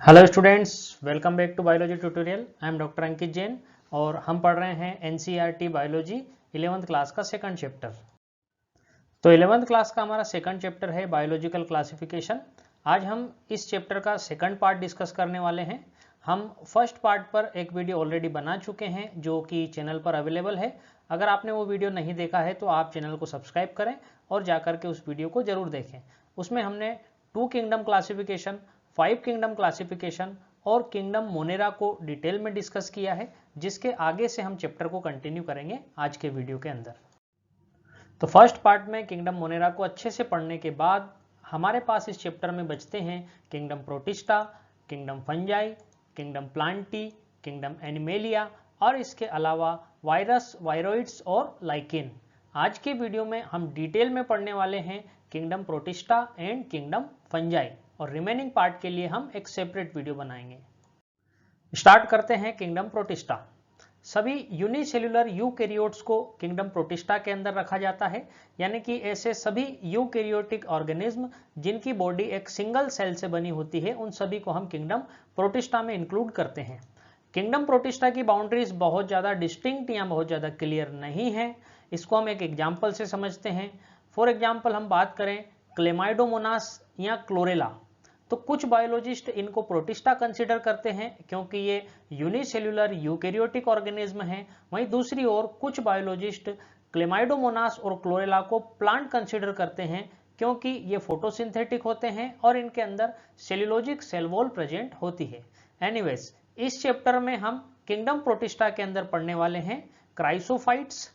Hello students, welcome back to biology tutorial. I am doctor Ankit Jain और हम पढ़ रहे हैं एनसीईआरटी बायोलॉजी 11th क्लास का सेकंड चैप्टर। तो 11th क्लास का हमारा सेकंड चैप्टर है बायोलॉजिकल क्लासिफिकेशन। आज हम इस चैप्टर का सेकंड पार्ट डिस्कस करने वाले हैं। हम फर्स्ट पार्ट पर एक वीडियो ऑलरेडी बना चुके हैं जो कि चैनल पर अवेलेबल है। अगर आपने वो वीडियो नहीं देखा है तो आप चैनल को सब्सक्राइब करें और जाकर के उस वीडियो को जरूर देखें। उसमें हमने 2 किंगडम क्लासिफिकेशन, 5 किंगडम क्लासिफिकेशन और किंगडम मोनेरा को डिटेल में डिस्कस किया है, जिसके आगे से हम चैप्टर को कंटिन्यू करेंगे आज के वीडियो के अंदर। तो फर्स्ट पार्ट में किंगडम मोनेरा को अच्छे से पढ़ने के बाद हमारे पास इस चैप्टर में बचते हैं kingdom protista, kingdom fungi, kingdom Plantae, kingdom animalia और इसके अलावा वायरस, वायरोइड्स और लाइकेन। आज के वीडियो में हम डिटेल में पढ़ने वाले हैं kingdom protista and kingdom fungi और रिमेनिंग पार्ट के लिए हम एक सेपरेट वीडियो बनाएंगे। स्टार्ट करते हैं किंगडम प्रोटिस्टा। सभी यूनिसेल्युलर यूकैरियोट्स को किंगडम प्रोटिस्टा के अंदर रखा जाता है, यानी कि ऐसे सभी यूकैरियोटिक ऑर्गेनिज्म जिनकी बॉडी एक सिंगल सेल से बनी होती है, उन सभी को हम किंगडम प्रोटिस्टा में इंक्लूड करते हैं। किंगडम प्रोटिस्टा की बाउंड्रीज बहुत ज़्यादा डिस्टिंक्ट या बहुत ज़्यादा क्लियर नहीं है। इसको हम एक एग्जाम्पल से समझते हैं। फॉर एग्जाम्पल हम बात करें क्लेमाइडोमोनास या क्लोरेला, तो कुछ बायोलॉजिस्ट इनको प्रोटिस्टा कंसीडर करते हैं क्योंकि ये यूनिसेल्युलर यूकैरियोटिक ऑर्गेनिज्म हैं। वहीं दूसरी ओर कुछ बायोलॉजिस्ट क्लेमाइडोमोनास और क्लोरेला को प्लांट कंसीडर करते हैं क्योंकि ये फोटोसिंथेटिक होते हैं और इनके अंदर सेल्यूलोजिक सेल वॉल प्रेजेंट होती है। एनीवेज, इस चैप्टर में हम किंगडम प्रोटिस्टा के अंदर पढ़ने वाले हैं क्राइसोफाइट्स,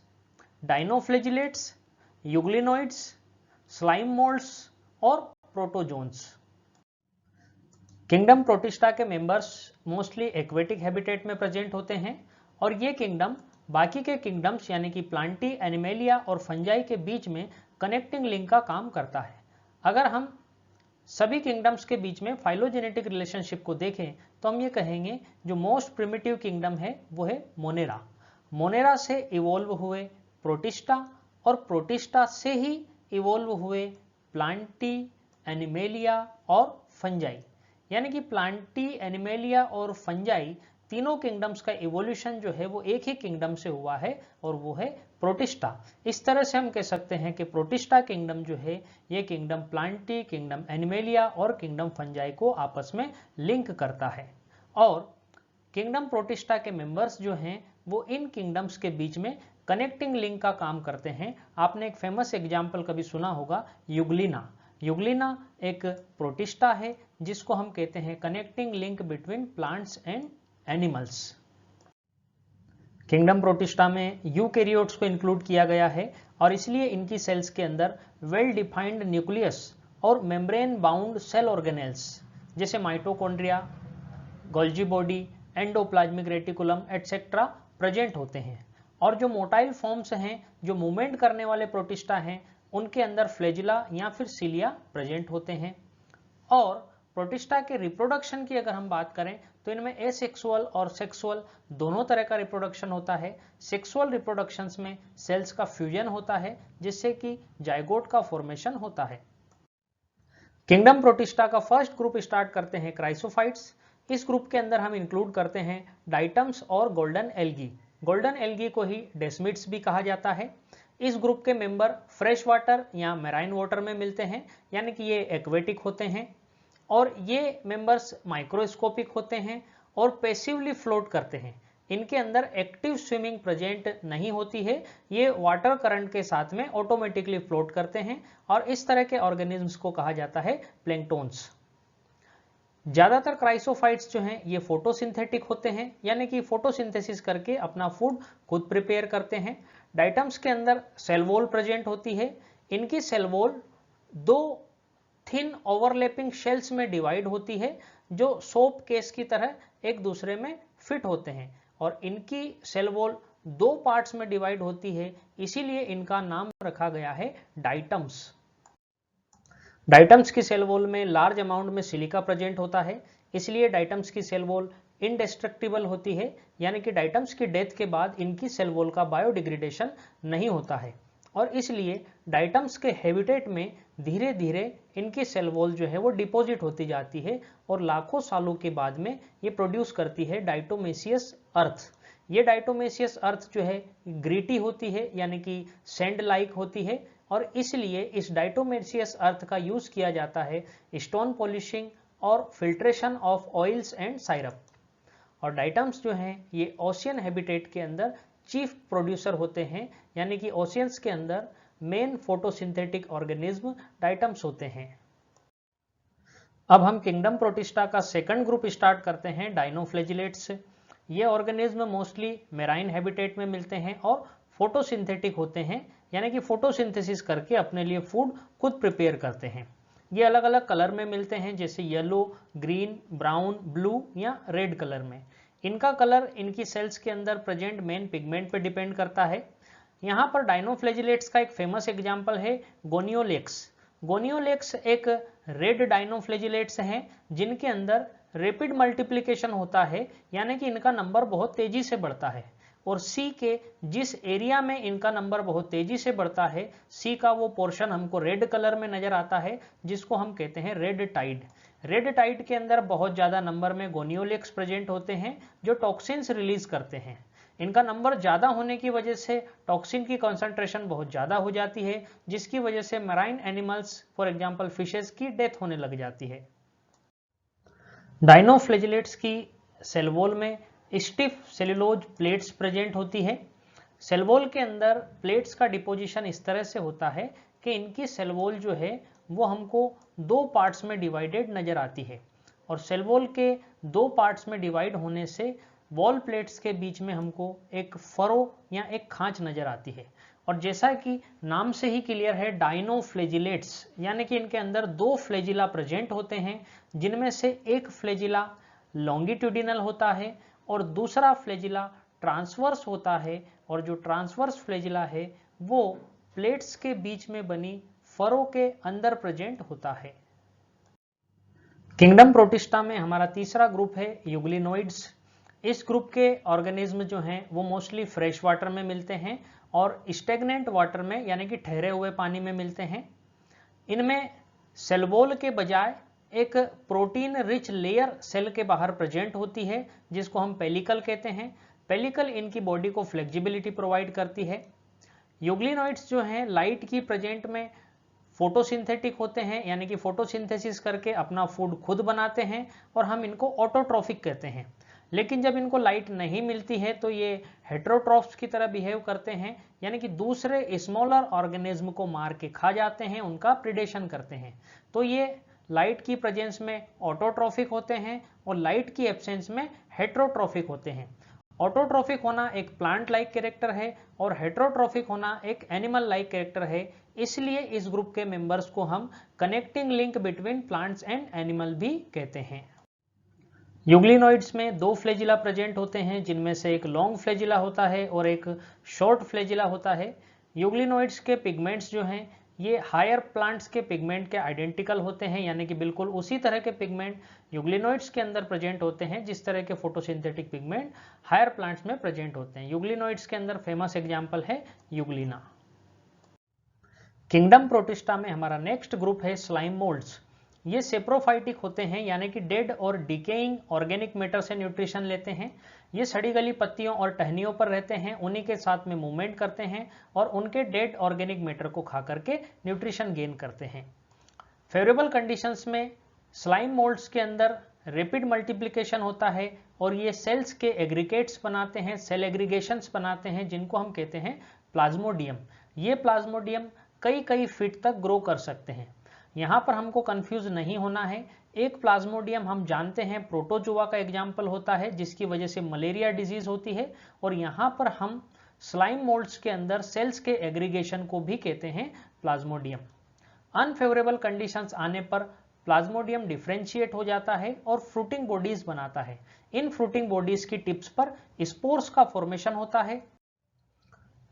डाइनोफ्लेजिलेट्स, यूग्लिनोइड्स, स्लाइम मोल्ड्स और प्रोटोजोन्स। किंगडम प्रोटिस्टा के मेंबर्स मोस्टली एक्वेटिक हैबिटेट में प्रेजेंट होते हैं और ये किंगडम बाकी के किंगडम्स यानी कि प्लांटी, एनिमेलिया और फंजाई के बीच में कनेक्टिंग लिंक का काम करता है। अगर हम सभी किंगडम्स के बीच में फाइलोजेनेटिक रिलेशनशिप को देखें तो हम ये कहेंगे जो मोस्ट प्रिमिटिव किंगडम है वो है मोनेरा। मोनेरा से इवोल्व हुए प्रोटिस्टा और प्रोटिस्टा से ही इवोल्व हुए प्लांटी, एनिमेलिया और फंजाई, यानी कि प्लांटी, एनिमेलिया और फंजाई तीनों किंगडम्स का इवोल्यूशन जो है वो एक ही किंगडम से हुआ है और वो है प्रोटिस्टा। इस तरह से हम कह सकते हैं कि प्रोटिस्टा किंगडम जो है ये किंगडम प्लांटी, किंगडम एनिमेलिया और किंगडम फंजाई को आपस में लिंक करता है और किंगडम प्रोटिस्टा के मेंबर्स जो हैं वो इन किंगडम्स के बीच में कनेक्टिंग लिंक का काम करते हैं। आपने एक फेमस एग्जाम्पल कभी सुना होगा, यूग्लिना। यूग्लिना एक प्रोटिस्टा है जिसको हम कहते हैं connecting link between plants and animals. Kingdom protista में यूकैरियोट्स को इंक्लूड किया गया है और इसलिए इनकी सेल्स के अंदर वेल डिफाइंड न्यूक्लियस और मेम्ब्रेन बाउंड सेल ऑर्गेनेल्स जैसे mitochondria, Golgi body, endoplasmic reticulum etcetera present होते हैं। और जो मोटाइल फॉर्म्स हैं, जो मूवमेंट करने वाले प्रोटिस्टा हैं, उनके अंदर फ्लैजिला या फिर सिलिया प्रेजेंट होते हैं। और प्रोटिस्टा के रिप्रोडक्शन की अगर हम बात करें तो इनमें एसेक्सुअल और सेक्सुअल दोनों तरह का रिप्रोडक्शन होता है। सेक्सुअल रिप्रोडक्शंस में सेल्स का फ्यूजन होता है जिससे कि जाइगोट का फॉर्मेशन होता है। किंगडम प्रोटिस्टा का फर्स्ट ग्रुप स्टार्ट करते हैं क्राइसोफाइट्स। इस ग्रुप के अंदर हम इंक्लूड करते हैं डाइटम्स और गोल्डन एल्गी। गोल्डन एल्गी को ही डेस्मिड्स भी कहा जाता है। इस ग्रुप के मेंबर फ्रेश वाटर या मैराइन वाटर में मिलते हैं, यानी कि ये एक्वेटिक होते हैं और ये मेंबर्स माइक्रोस्कोपिक होते हैं और पैसिवली फ्लोट करते हैं। इनके अंदर एक्टिव स्विमिंग प्रेजेंट नहीं होती है, ये वाटर करंट के साथ में ऑटोमेटिकली फ्लोट करते हैं और इस तरह के ऑर्गेनिज्म्स को कहा जाता है प्लैंक्टोन्स। ज्यादातर क्राइसोफाइट्स जो हैं ये फोटोसिंथेटिक होते हैं, यानी कि फोटोसिंथेसिस करके अपना फूड खुद प्रिपेयर करते हैं। डाइटम्स के अंदर सेल वॉल प्रेजेंट होती है। इनकी cell wall 2 thin overlapping shells में डिवाइड होती है जो सोप केस की तरह एक दूसरे में फिट होते हैं और इनकी सेल वॉल 2 पार्ट्स में डिवाइड होती है, इसीलिए इनका नाम रखा गया है डाइटम्स। डाइटम्स की सेल वॉल में लार्ज अमाउंट में सिलिका प्रेजेंट होता है, इसलिए डाइटम्स की सेल वॉल इनडेस्ट्रक्टिबल होती है, यानी कि डाइटम्स की डेथ के बाद इनकी सेल वॉल का बायोडिग्रेडेशन नहीं होता है और इसलिए डाइटम्स के हैबिटेट में धीरे धीरे इनकी सेल वॉल जो है वो डिपॉजिट होती जाती है और लाखों सालों के बाद में ये प्रोड्यूस करती है डाइटोमेसियस अर्थ। ये डाइटोमेसियस अर्थ जो है ग्रीटी होती है, यानी कि सैंड लाइक होती है, और इसलिए इस डाइटोमेसियस अर्थ का यूज किया जाता है स्टोन पॉलिशिंग और filtration of oils and syrup. और डाइटम्स जो हैं ये ओशियन हैबिटेट के अंदर चीफ प्रोड्यूसर होते हैं, यानी कि ओशियंस के अंदर मेन फोटोसिंथेटिक ऑर्गेनिज्म डाइटम्स होते हैं। अब हम किंगडम प्रोटिस्टा का सेकंड ग्रुप स्टार्ट करते हैं, डाइनोफ्लैजिलेट्स से। ये ऑर्गेनिज्म मोस्टली मेराइन हैबिटेट में मिलते हैं और फोटोसिंथेटिक होते हैं, यानी कि फोटोसिंथेसिस करके अपने लिए फूड खुद प्रिपेयर करते हैं। ये अलग अलग कलर में मिलते हैं, जैसे येलो, ग्रीन, ब्राउन, ब्लू या रेड कलर में। इनका कलर इनकी सेल्स के अंदर प्रेजेंट मेन पिगमेंट पे डिपेंड करता है। यहाँ पर डाइनोफ्लैजिलेट्स का एक फेमस एग्जाम्पल है गोनियोलेक्स। गोनियोलेक्स एक रेड डाइनोफ्लैजिलेट्स हैं जिनके अंदर रेपिड मल्टीप्लिकेशन होता है, यानी कि इनका नंबर बहुत तेजी से बढ़ता है। और सी के जिस एरिया में इनका नंबर बहुत तेजी से बढ़ता है, सी का वो पोर्शन हमको रेड कलर में नजर आता है, जिसको हम कहते हैं रेड टाइड। रेड टाइड के अंदर बहुत ज्यादा नंबर में गोनियोलेक्स प्रेजेंट होते हैं जो टॉक्सिन्स रिलीज करते हैं। इनका नंबर ज्यादा होने की वजह से टॉक्सिन की कॉन्सेंट्रेशन बहुत ज्यादा हो जाती है, जिसकी वजह से marine animals for example fishes की डेथ होने लग जाती है। डाइनोफ्लैजिलेट्स की सेल वॉल में स्टिफ सेलुलोज प्लेट्स प्रेजेंट होती है। सेल वॉल के अंदर प्लेट्स का डिपोजिशन इस तरह से होता है कि इनकी सेल वॉल जो है वो हमको दो पार्ट्स में डिवाइडेड नजर आती है, और सेल वॉल के दो पार्ट्स में डिवाइड होने से वॉल प्लेट्स के बीच में हमको एक फरो या एक खांच नजर आती है। और जैसा कि नाम से ही क्लियर है, डाइनोफ्लैजिलेट्स यानी कि इनके अंदर दो फ्लैजिला प्रेजेंट होते हैं, जिनमें से एक फ्लैजिला लॉन्गिट्यूडिनल होता है और दूसरा फ्लैजिला ट्रांसवर्स होता है, और जो ट्रांसवर्स फ्लैजिला है वो प्लेट्स के बीच में बनी फरो के अंदर प्रेजेंट होता है। किंगडम प्रोटिस्टा में हमारा तीसरा ग्रुप है यूग्लिनोइड्स। इस ग्रुप के ऑर्गेनिज्म जो हैं वो मोस्टली फ्रेश वाटर में मिलते हैं और स्टेगनेंट वाटर में, यानी कि ठहरे हुए पानी में मिलते हैं। इनमें सेल वॉल के बजाय एक प्रोटीन रिच लेयर सेल के बाहर प्रेजेंट होती है, जिसको हम पेलिकल कहते हैं। पेलिकल इनकी बॉडी को फ्लेक्सिबिलिटी प्रोवाइड करती है। यूग्लिनोइड्स जो हैं लाइट की प्रेजेंट में फोटोसिंथेटिक होते हैं, यानी कि फोटोसिंथेसिस करके अपना फूड खुद बनाते हैं, और हम इनको ऑटोट्रॉफिक कहते हैं। लेकिन जब इनको लाइट नहीं मिलती है तो ये हेटेरोट्रॉफ्स की तरह बिहेव करते हैं, यानी कि दूसरे स्मॉलर ऑर्गेनिज्म को मार के खा जाते हैं, उनका प्रिडेशन करते हैं। तो ये लाइट की प्रेजेंस में ऑटोट्रॉफिक होते हैं और लाइट की एब्सेंस में हेटेरोट्रॉफिक होते हैं। ऑटोट्रॉफिक होना एक प्लांट लाइक कैरेक्टर है और हेटेरोट्रॉफिक होना एक एनिमल लाइक कैरेक्टर है, इसलिए इस ग्रुप के मेंबर्स को हम connecting link between plants and animal भी कहते हैं। यूग्लिनोइड्स में दो फ्लैजिला प्रेजेंट होते हैं, जिनमें से एक लॉन्ग फ्लैजिला होता है और एक शॉर्ट फ्लैजिला होता है। यूग्लिनोइड्स के पिगमेंट्स जो हैं ये हायर प्लांट्स के पिगमेंट के आइडेंटिकल होते हैं, यानी कि बिल्कुल उसी तरह के पिगमेंट यूग्लिनोइड्स के अंदर प्रेजेंट होते हैं जिस तरह के फोटोसिंथेटिक पिगमेंट हायर प्लांट्स में प्रेजेंट होते हैं। यूग्लिनोइड्स के अंदर फेमस एग्जाम्पल है यूग्लिना। किंगडम प्रोटिस्टा में हमारा नेक्स्ट ग्रुप है स्लाइम मोल्ड्स। ये सेप्रोफाइटिक होते हैं, यानी कि डेड और डिकेइंग ऑर्गेनिक मैटर से न्यूट्रिशन लेते हैं। ये सड़ी गली पत्तियों और टहनियों पर रहते हैं, उन्हीं के साथ में मूवमेंट करते हैं और उनके डेड ऑर्गेनिक मैटर को खा करके न्यूट्रिशन गेन करते हैं। फेवरेबल कंडीशंस में स्लाइम मोल्ड्स के अंदर रैपिड मल्टीप्लिकेशन होता है और ये सेल्स के एग्रीगेट्स बनाते हैं, सेल एग्रीगेशंस बनाते हैं, जिनको हम कहते हैं प्लाज्मोडियम। ये प्लाज्मोडियम कई फीट तक ग्रो कर सकते हैं। यहाँ पर हमको कंफ्यूज नहीं होना है। एक प्लाज्मोडियम हम जानते हैं प्रोटोजोआ का एग्जाम्पल होता है, जिसकी वजह से मलेरिया डिजीज होती है, और यहाँ पर हम स्लाइम मोल्ड्स के अंदर सेल्स के एग्रीगेशन को भी कहते हैं प्लाज्मोडियम। अनफेवरेबल कंडीशंस आने पर प्लाज्मोडियम डिफरेंशिएट हो जाता है और फ्रूटिंग बॉडीज बनाता है। इन फ्रूटिंग बॉडीज की टिप्स पर स्पोर्स का फॉर्मेशन होता है।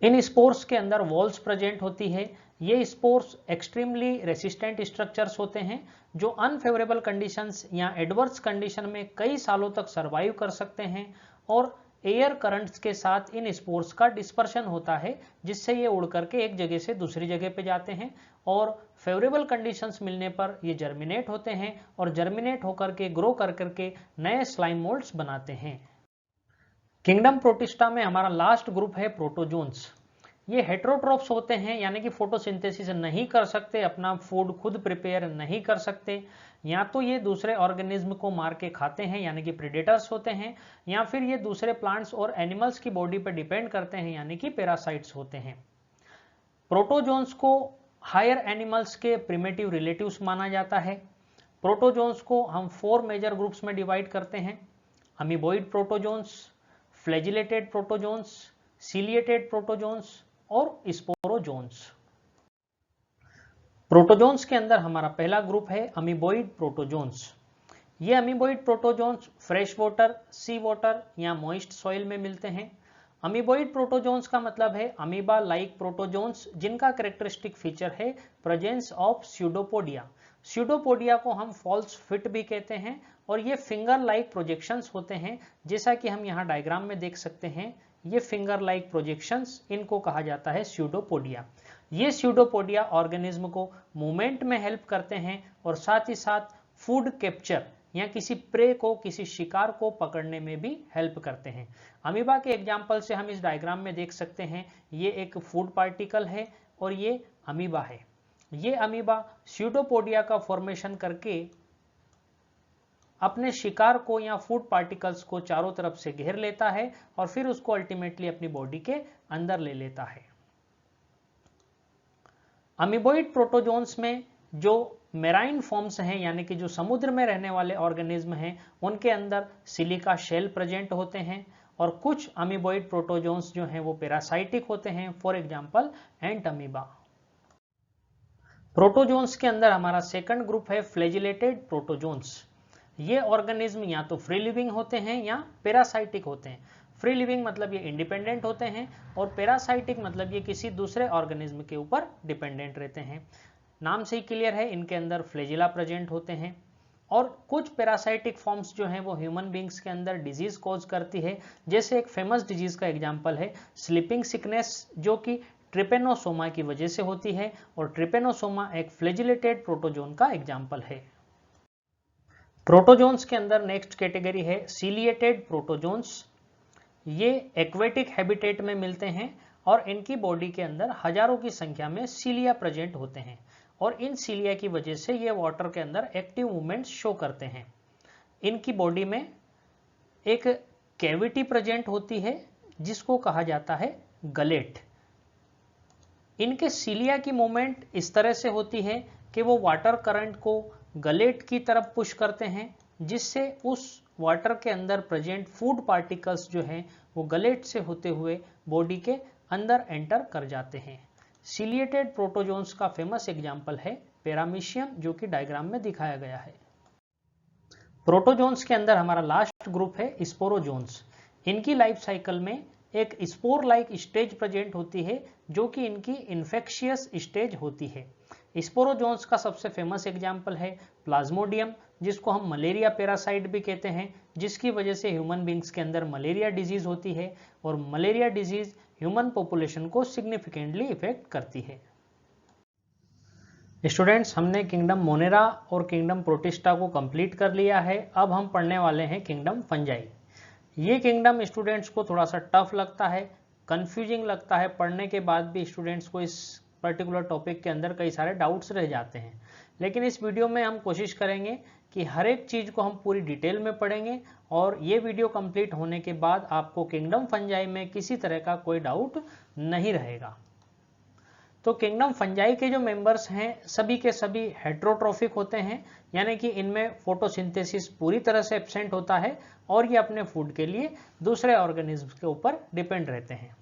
इन स्पोर्स के अंदर वॉल्स प्रेजेंट होती है। ये स्पोर्स एक्सट्रीमली रेसिस्टेंट स्ट्रक्चर्स होते हैं जो अनफेवरेबल कंडीशंस या एडवर्स कंडीशन में कई सालों तक सरवाइव कर सकते हैं, और एयर करंट्स के साथ इन स्पोर्स का डिस्पर्शन होता है, जिससे ये उड़ करके एक जगह से दूसरी जगह पे जाते हैं और फेवरेबल कंडीशंस मिलने पर ये जर्मिनेट होते हैं और जर्मिनेट होकर के ग्रो कर करके नए स्लाइम मोल्ड्स बनाते हैं। किंगडम प्रोटिस्टा में हमारा लास्ट ग्रुप है प्रोटोजोन्स। ये हेट्रोट्रोप्स होते हैं, यानी कि फोटोसिंथेसिस नहीं कर सकते, अपना फूड खुद प्रिपेयर नहीं कर सकते। या तो ये दूसरे ऑर्गेनिज्म को मार के खाते हैं, यानी कि प्रेडेटर्स होते हैं, या फिर ये दूसरे प्लांट्स और एनिमल्स की बॉडी पर डिपेंड करते हैं, यानी कि पैरासाइट्स होते हैं। प्रोटोजोन्स को हायर एनिमल्स के प्रिमिटिव रिलेटिव्स माना जाता है। प्रोटोजोन्स को हम 4 मेजर ग्रुप्स में डिवाइड करते हैं: amoeboid protozoans, flagellated protozoans, ciliated protozoans और स्पोरोजोन्स। प्रोटोजोन्स के अंदर हमारा पहला ग्रुप है अमीबोइड प्रोटोजोन्स। ये अमीबोइड प्रोटोजोन्स फ्रेश वाटर, सी वाटर या मॉइस्ट सॉइल में मिलते हैं। अमीबोइड प्रोटोजोन्स का मतलब है अमीबा लाइक प्रोटोजोन्स, जिनका कैरेक्टरिस्टिक फीचर है प्रेजेंस ऑफ स्यूडोपोडिया। स्यूडोपोडिया को हम फॉल्स फिट भी कहते हैं और ये फिंगर लाइक प्रोजेक्शंस होते हैं, जैसा कि हम यहाँ डायग्राम में देख सकते हैं। ये फिंगर लाइक प्रोजेक्शंस, इनको कहा जाता है स्यूडोपोडिया। ये स्यूडोपोडिया ऑर्गेनिज्म को मूवमेंट में हेल्प करते हैं और साथ ही साथ फूड कैप्चर या किसी प्रे को, किसी शिकार को पकड़ने में भी हेल्प करते हैं। अमीबा के एग्जाम्पल से हम इस डायग्राम में देख सकते हैं, ये एक फूड पार्टिकल है और ये अमीबा है। ये अमीबा स्यूडोपोडिया का फॉर्मेशन करके अपने शिकार को या फूड पार्टिकल्स को चारों तरफ से घेर लेता है और फिर उसको अल्टीमेटली अपनी बॉडी के अंदर ले लेता है। अमीबोइड प्रोटोजोन्स में जो मेराइन फॉर्म्स हैं, यानी कि जो समुद्र में रहने वाले ऑर्गेनिज्म हैं, उनके अंदर सिलिका शेल प्रेजेंट होते हैं और कुछ अमीबोइड प्रोटोजोन्स जो हैं वो पैरासाइटिक होते हैं, for example ant amoeba. Protozoans के अंदर हमारा सेकंड ग्रुप है फ्लैजिलेटेड प्रोटोजोन्स। ये ऑर्गेनिज्म या तो फ्री लिविंग होते हैं या पैरासाइटिक होते हैं। फ्री लिविंग मतलब ये इंडिपेंडेंट होते हैं और पैरासाइटिक मतलब ये किसी दूसरे ऑर्गेनिज्म के ऊपर डिपेंडेंट रहते हैं। नाम से ही क्लियर है, इनके अंदर फ्लैजिला प्रेजेंट होते हैं और कुछ पैरासाइटिक फॉर्म्स जो हैं वो ह्यूमन बींग्स के अंदर डिजीज कॉज करती है। जैसे एक फेमस डिजीज का एग्जाम्पल है स्लीपिंग सिकनेस, जो कि ट्रिपेनोसोमा की वजह से होती है और ट्रिपेनोसोमा एक फ्लैजिलेटेड प्रोटोजोन का एग्जाम्पल है। प्रोटोजोन्स के अंदर नेक्स्ट कैटेगरी है सीलिएटेड प्रोटोजोन्स। ये एक्वेटिक हैबिटेट में मिलते हैं और इनकी बॉडी के अंदर हजारों की संख्या में सीलिया प्रेजेंट होते हैं और इन सीलिया की वजह से ये वाटर के अंदर एक्टिव मूवमेंट शो करते हैं। इनकी बॉडी में एक कैविटी प्रेजेंट होती है जिसको कहा जाता है गलेट। इनके सीलिया की मूवमेंट इस तरह से होती है कि वो वाटर करंट को गलेट की तरफ पुश करते हैं, जिससे उस वाटर के अंदर प्रेजेंट फूड पार्टिकल्स जो हैं वो गलेट से होते हुए बॉडी के अंदर एंटर कर जाते हैं। सीलिएटेड प्रोटोजोन्स का फेमस एग्जाम्पल है पैरामीशियम, जो कि डायग्राम में दिखाया गया है। प्रोटोजोन्स के अंदर हमारा लास्ट ग्रुप है स्पोरोजोन्स। इनकी लाइफ साइकिल में एक स्पोर लाइक स्टेज प्रेजेंट होती है, जो कि इनकी इन्फेक्शियस स्टेज होती है। स्पोरोजोन्स का सबसे फेमस एग्जाम्पल है प्लाज्मोडियम, जिसको हम मलेरिया पैरासाइट भी कहते हैं, जिसकी वजह से ह्यूमन बींग्स के अंदर मलेरिया डिजीज होती है और मलेरिया डिजीज ह्यूमन पॉपुलेशन को सिग्निफिकेंटली इफेक्ट करती है। स्टूडेंट्स, हमने किंगडम मोनेरा और किंगडम प्रोटिस्टा को कंप्लीट कर लिया है। अब हम पढ़ने वाले हैं किंगडम फंजाई। ये किंगडम स्टूडेंट्स को थोड़ा सा टफ लगता है, कंफ्यूजिंग लगता है। पढ़ने के बाद भी स्टूडेंट्स को इस पर्टिकुलर टॉपिक के अंदर कई सारे डाउट्स रह जाते हैं, लेकिन इस वीडियो में हम कोशिश करेंगे कि हर एक चीज़ को हम पूरी डिटेल में पढ़ेंगे और ये वीडियो कंप्लीट होने के बाद आपको किंगडम फंजाई में किसी तरह का कोई डाउट नहीं रहेगा। तो किंगडम फंजाई के जो मेंबर्स हैं सभी के सभी हेट्रोट्रोफिक होते हैं, यानी कि इनमें फोटोसिंथेसिस पूरी तरह से एब्सेंट होता है और ये अपने फूड के लिए दूसरे ऑर्गेनिज्म के ऊपर डिपेंड रहते हैं।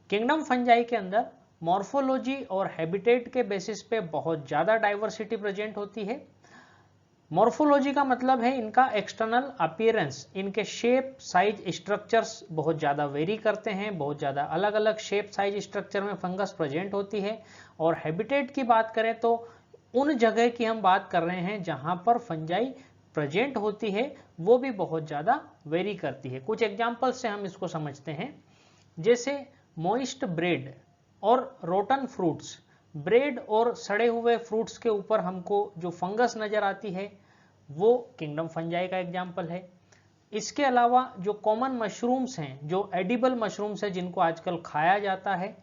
किंगडम फंजाई के अंदर मॉर्फोलॉजी और हैबिटेट के बेसिस पे बहुत ज़्यादा डाइवर्सिटी प्रेजेंट होती है। मॉर्फोलॉजी का मतलब है इनका एक्सटर्नल अपीयरेंस, इनके शेप, साइज, स्ट्रक्चर्स बहुत ज़्यादा वेरी करते हैं, बहुत ज़्यादा अलग अलग शेप, साइज, स्ट्रक्चर में फंगस प्रेजेंट होती है। और हैबिटेट की बात करें तो उन जगह की हम बात कर रहे हैं जहां पर फंजाई प्रेजेंट होती है वो भी बहुत ज़्यादा वेरी करती है। कुछ एग्जाम्पल से हम इसको समझते हैं, जैसे मॉइस्ट ब्रेड और रोटन फ्रूट्स। ब्रेड और सड़े हुए फ्रूट्स के ऊपर हमको जो फंगस नजर आती है वो किंगडम फंजाई का एग्जाम्पल है। इसके अलावा जो कॉमन मशरूम्स हैं, जो एडिबल मशरूम्स हैं जिनको आजकल खाया जाता है,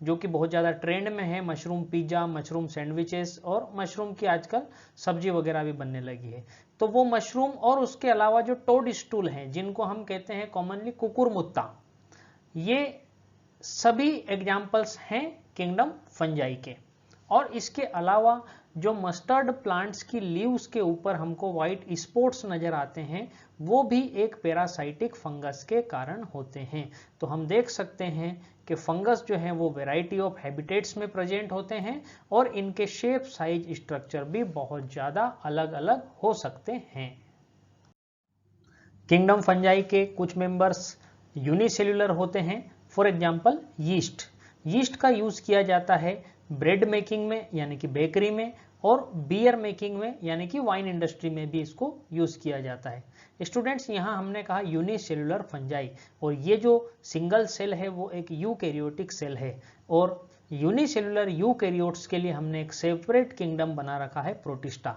जो कि बहुत ज़्यादा ट्रेंड में है, मशरूम पिज्ज़ा, मशरूम सैंडविचेस और मशरूम की आजकल सब्जी वगैरह भी बनने लगी है। तो वो मशरूम और उसके अलावा जो टोड स्टूल हैं जिनको हम कहते हैं कॉमनली कुकुरमुत्ता, ये सभी एग्जाम्पल्स हैं किंगडम फंजाई के। और इसके अलावा जो मस्टर्ड प्लांट्स की लीव्स के ऊपर हमको व्हाइट स्पॉट्स नजर आते हैं वो भी एक पैरासाइटिक फंगस के कारण होते हैं। तो हम देख सकते हैं कि फंगस जो है वो वैरायटी ऑफ हैबिटेट्स में प्रेजेंट होते हैं और इनके शेप, साइज, स्ट्रक्चर भी बहुत ज्यादा अलग अलग हो सकते हैं। किंगडम फंजाई के कुछ मेंबर्स यूनिसेल्युलर होते हैं। For example yeast. यीस्ट का यूज किया जाता है ब्रेड मेकिंग में यानी कि बेकरी में, और बियर मेकिंग में यानी कि वाइन इंडस्ट्री में भी इसको यूज किया जाता है। स्टूडेंट्स, यहाँ हमने कहा यूनिसेल्युलर फंजाई, और ये जो सिंगल सेल है वो एक यूकैरियोटिक सेल है, और यूनिसेल्युलर यूकैरियोट्स के लिए हमने एक सेपरेट किंगडम बना रखा है प्रोटिस्टा।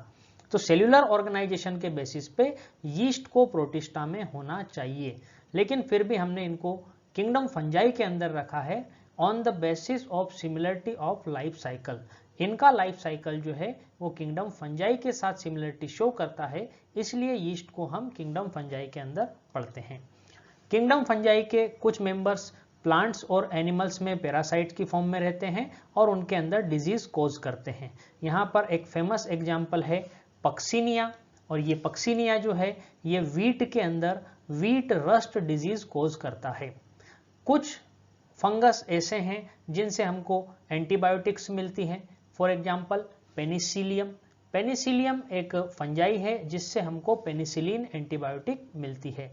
तो सेल्युलर ऑर्गेनाइजेशन के बेसिस पे यीस्ट को प्रोटिस्टा में होना चाहिए, लेकिन फिर भी हमने इनको किंगडम फंजाई के अंदर रखा है on the basis of similarity of life cycle. इनका लाइफ साइकिल जो है वो किंगडम फंजाई के साथ सिमिलरिटी शो करता है, इसलिए यीस्ट को हम किंगडम फंजाई के अंदर पढ़ते हैं। किंगडम फंजाई के कुछ मेंबर्स प्लांट्स और एनिमल्स में पैरासाइट की फॉर्म में रहते हैं और उनके अंदर डिजीज कोज करते हैं। यहाँ पर एक फेमस एग्जाम्पल है पक्सिनिया, और ये पक्सिनिया जो है ये वीट के अंदर वीट रस्ट डिजीज कोज करता है। कुछ फंगस ऐसे हैं जिनसे हमको एंटीबायोटिक्स मिलती हैं। For example Penicillium. पेनिसिलियम एक फंजाई है जिससे हमको पेनिसिलिन एंटीबायोटिक मिलती है।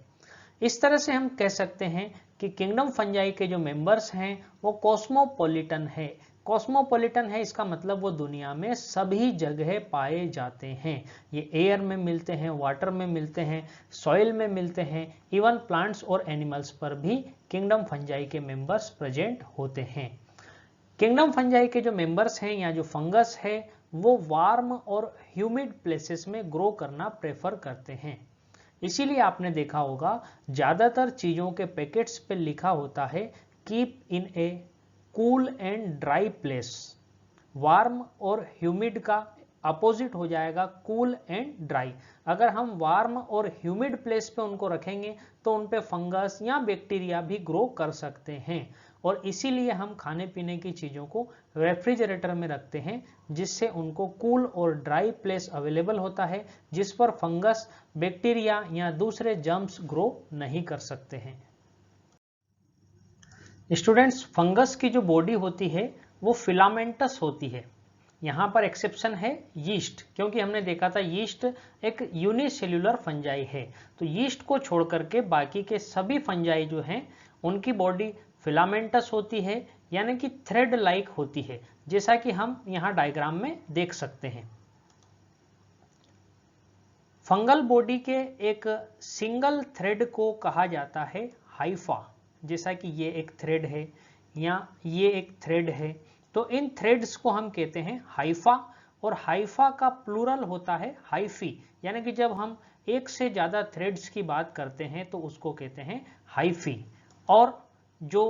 इस तरह से हम कह सकते हैं कि किंगडम फंजाई के जो मेंबर्स हैं वो कॉस्मोपॉलिटन है। कॉस्मोपॉलिटन है इसका मतलब वो दुनिया में सभी जगह पाए जाते हैं। ये एयर में मिलते हैं, वाटर में मिलते हैं, सॉइल में मिलते हैं, इवन प्लांट्स और एनिमल्स पर भी किंगडम फंजाई के मेंबर्स प्रेजेंट होते हैं। किंगडम फंजाई के जो मेंबर्स हैं या जो फंगस है वो वार्म और ह्यूमिड प्लेसेस में ग्रो करना प्रेफर करते हैं। इसीलिए आपने देखा होगा ज्यादातर चीजों के पैकेट्स पे लिखा होता है keep in A cool and dry place. Warm और ह्यूमिड का अपोजिट हो जाएगा कूल एंड ड्राई। अगर हम वार्म और ह्यूमिड प्लेस पे उनको रखेंगे तो उन पे फंगस या बैक्टीरिया भी ग्रो कर सकते हैं, और इसीलिए हम खाने पीने की चीजों को रेफ्रिजरेटर में रखते हैं जिससे उनको कूल और ड्राई प्लेस अवेलेबल होता है जिस पर फंगस, बैक्टीरिया या दूसरे जर्म्स ग्रो नहीं कर सकते हैं। स्टूडेंट्स, फंगस की जो बॉडी होती है वो फिलामेंटस होती है। यहाँ पर एक्सेप्शन है यीस्ट, क्योंकि हमने देखा था यीस्ट एक यूनिसेल्युलर फंजाई है। तो यीस्ट को छोड़ करके बाकी के सभी फंजाई जो हैं उनकी बॉडी फिलामेंटस होती है, यानी कि थ्रेड लाइक होती है, जैसा कि हम यहाँ डायग्राम में देख सकते हैं। फंगल बॉडी के एक सिंगल थ्रेड को कहा जाता है हाइफा, जैसा कि ये एक थ्रेड है या ये एक थ्रेड है, तो इन थ्रेड्स को हम कहते हैं हाइफा, और हाइफा का प्लूरल होता है हाइफी, यानी कि जब हम एक से ज्यादा थ्रेड्स की बात करते हैं तो उसको कहते हैं हाइफी। और जो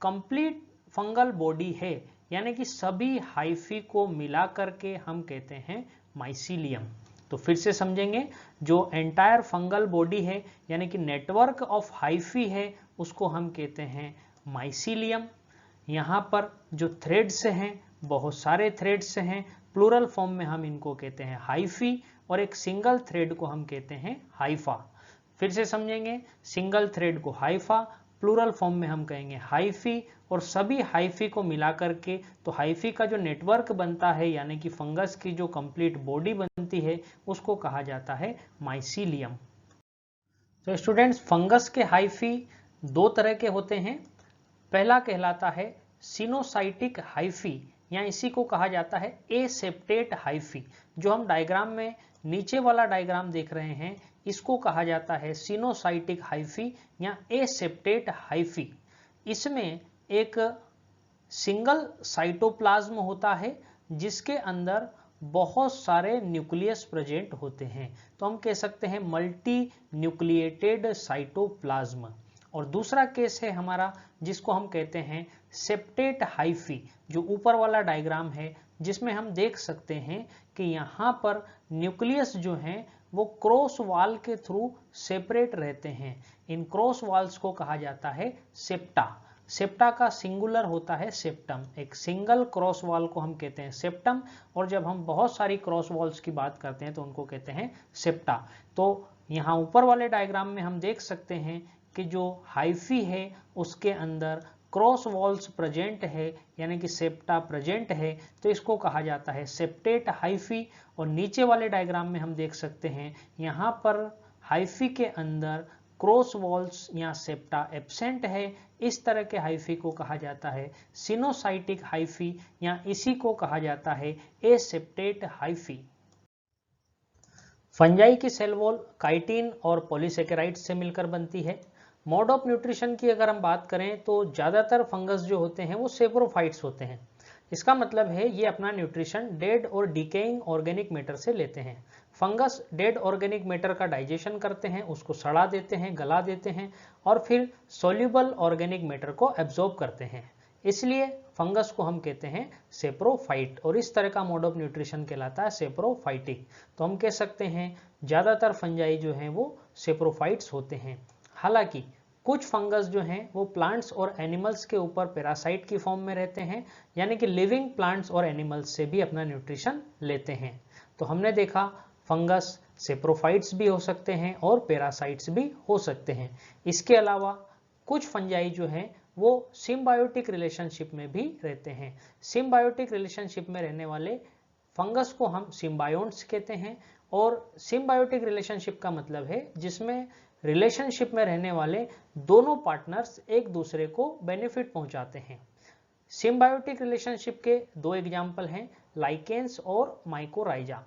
कंप्लीट फंगल बॉडी है यानी कि सभी हाइफी को मिला करके हम कहते हैं माइसीलियम। तो फिर से समझेंगे, जो एंटायर फंगल बॉडी है यानी कि नेटवर्क ऑफ हाइफी है उसको हम कहते हैं माइसीलियम। यहाँ पर जो थ्रेड्स हैं बहुत सारे थ्रेड्स हैं, प्लूरल फॉर्म में हम इनको कहते हैं हाइफी, और एक सिंगल थ्रेड को हम कहते हैं हाइफा। फिर से समझेंगे, सिंगल थ्रेड को हाइफा, प्लूरल फॉर्म में हम कहेंगे हाइफी, और सभी हाइफी को मिला करके तो हाइफी का जो नेटवर्क बनता है यानी कि फंगस की जो कंप्लीट बॉडी बनती है उसको कहा जाता है माइसीलियम। तो स्टूडेंट्स, फंगस के हाइफी दो तरह के होते हैं। पहला कहलाता है सिनोसाइटिक हाइफी, या इसी को कहा जाता है एसेप्टेट हाइफी, जो हम डायग्राम में नीचे वाला डायग्राम देख रहे हैं, इसको कहा जाता है सिनोसाइटिक हाइफी या एसेप्टेट हाइफी। इसमें एक सिंगल साइटोप्लाज्म होता है जिसके अंदर बहुत सारे न्यूक्लियस प्रेजेंट होते हैं, तो हम कह सकते हैं मल्टी न्यूक्लिएटेड साइटोप्लाज्म। और दूसरा केस है हमारा जिसको हम कहते हैं सेप्टेट हाइफी, जो ऊपर वाला डायग्राम है, जिसमें हम देख सकते हैं कि यहाँ पर न्यूक्लियस जो हैं वो क्रॉस वाल के थ्रू सेपरेट रहते हैं। इन क्रॉस वाल्स को कहा जाता है सेप्टा। सेप्टा का सिंगुलर होता है सेप्टम। एक सिंगल क्रॉस वॉल को हम कहते हैं सेप्टम, और जब हम बहुत सारी क्रॉस वॉल्स की बात करते हैं तो उनको कहते हैं सेप्टा। तो यहाँ ऊपर वाले डायग्राम में हम देख सकते हैं कि जो हाइफी है उसके अंदर क्रॉस वॉल्स प्रेजेंट है, यानी कि सेप्टा प्रेजेंट है, तो इसको कहा जाता है सेप्टेट हाइफी। और नीचे वाले डायग्राम में हम देख सकते हैं यहाँ पर हाइफी के अंदर क्रॉस वॉल्स या सेप्टा एब्सेंट है। इस तरह के हाइफी को कहा जाता है सिनोसाइटिक हाइफी, या इसी को कहा जाता है एसेप्टेट हाइफी। फंजाई की सेल वॉल काइटिन और पॉलीसेकेराइड्स से मिलकर बनती है। मोड ऑफ न्यूट्रिशन की अगर हम बात करें तो ज्यादातर फंगस जो होते हैं वो सेप्रोफाइट्स होते हैं। इसका मतलब है ये अपना न्यूट्रिशन डेड और डिकेइंग ऑर्गेनिक मैटर से लेते हैं। फंगस डेड ऑर्गेनिक मैटर का डाइजेशन करते हैं, उसको सड़ा देते हैं, गला देते हैं, और फिर सोल्यूबल ऑर्गेनिक मैटर को एब्जॉर्ब करते हैं। इसलिए फंगस को हम कहते हैं सेप्रोफाइट, और इस तरह का मोड ऑफ न्यूट्रिशन कहलाता है सेप्रोफाइटिक। तो हम कह सकते हैं ज्यादातर फंजाई जो हैं वो सेप्रोफाइट्स होते हैं। हालांकि कुछ फंगस जो हैं वो प्लांट्स और एनिमल्स के ऊपर पैरासाइट की फॉर्म में रहते हैं, यानी कि लिविंग प्लांट्स और एनिमल्स से भी अपना न्यूट्रिशन लेते हैं। तो हमने देखा फंगस सेप्रोफाइट्स भी हो सकते हैं और पैरासाइट्स भी हो सकते हैं। इसके अलावा कुछ फंजाई जो हैं वो सिम्बायोटिक रिलेशनशिप में भी रहते हैं। सिम्बायोटिक रिलेशनशिप में रहने वाले फंगस को हम सिम्बायोन्ट्स कहते हैं। और सिम्बायोटिक रिलेशनशिप का मतलब है जिसमें रिलेशनशिप में रहने वाले दोनों पार्टनर्स एक दूसरे को बेनिफिट पहुंचाते हैं। सिम्बायोटिक रिलेशनशिप के दो एग्जाम्पल हैं, लाइकेंस और माइकोराइजा।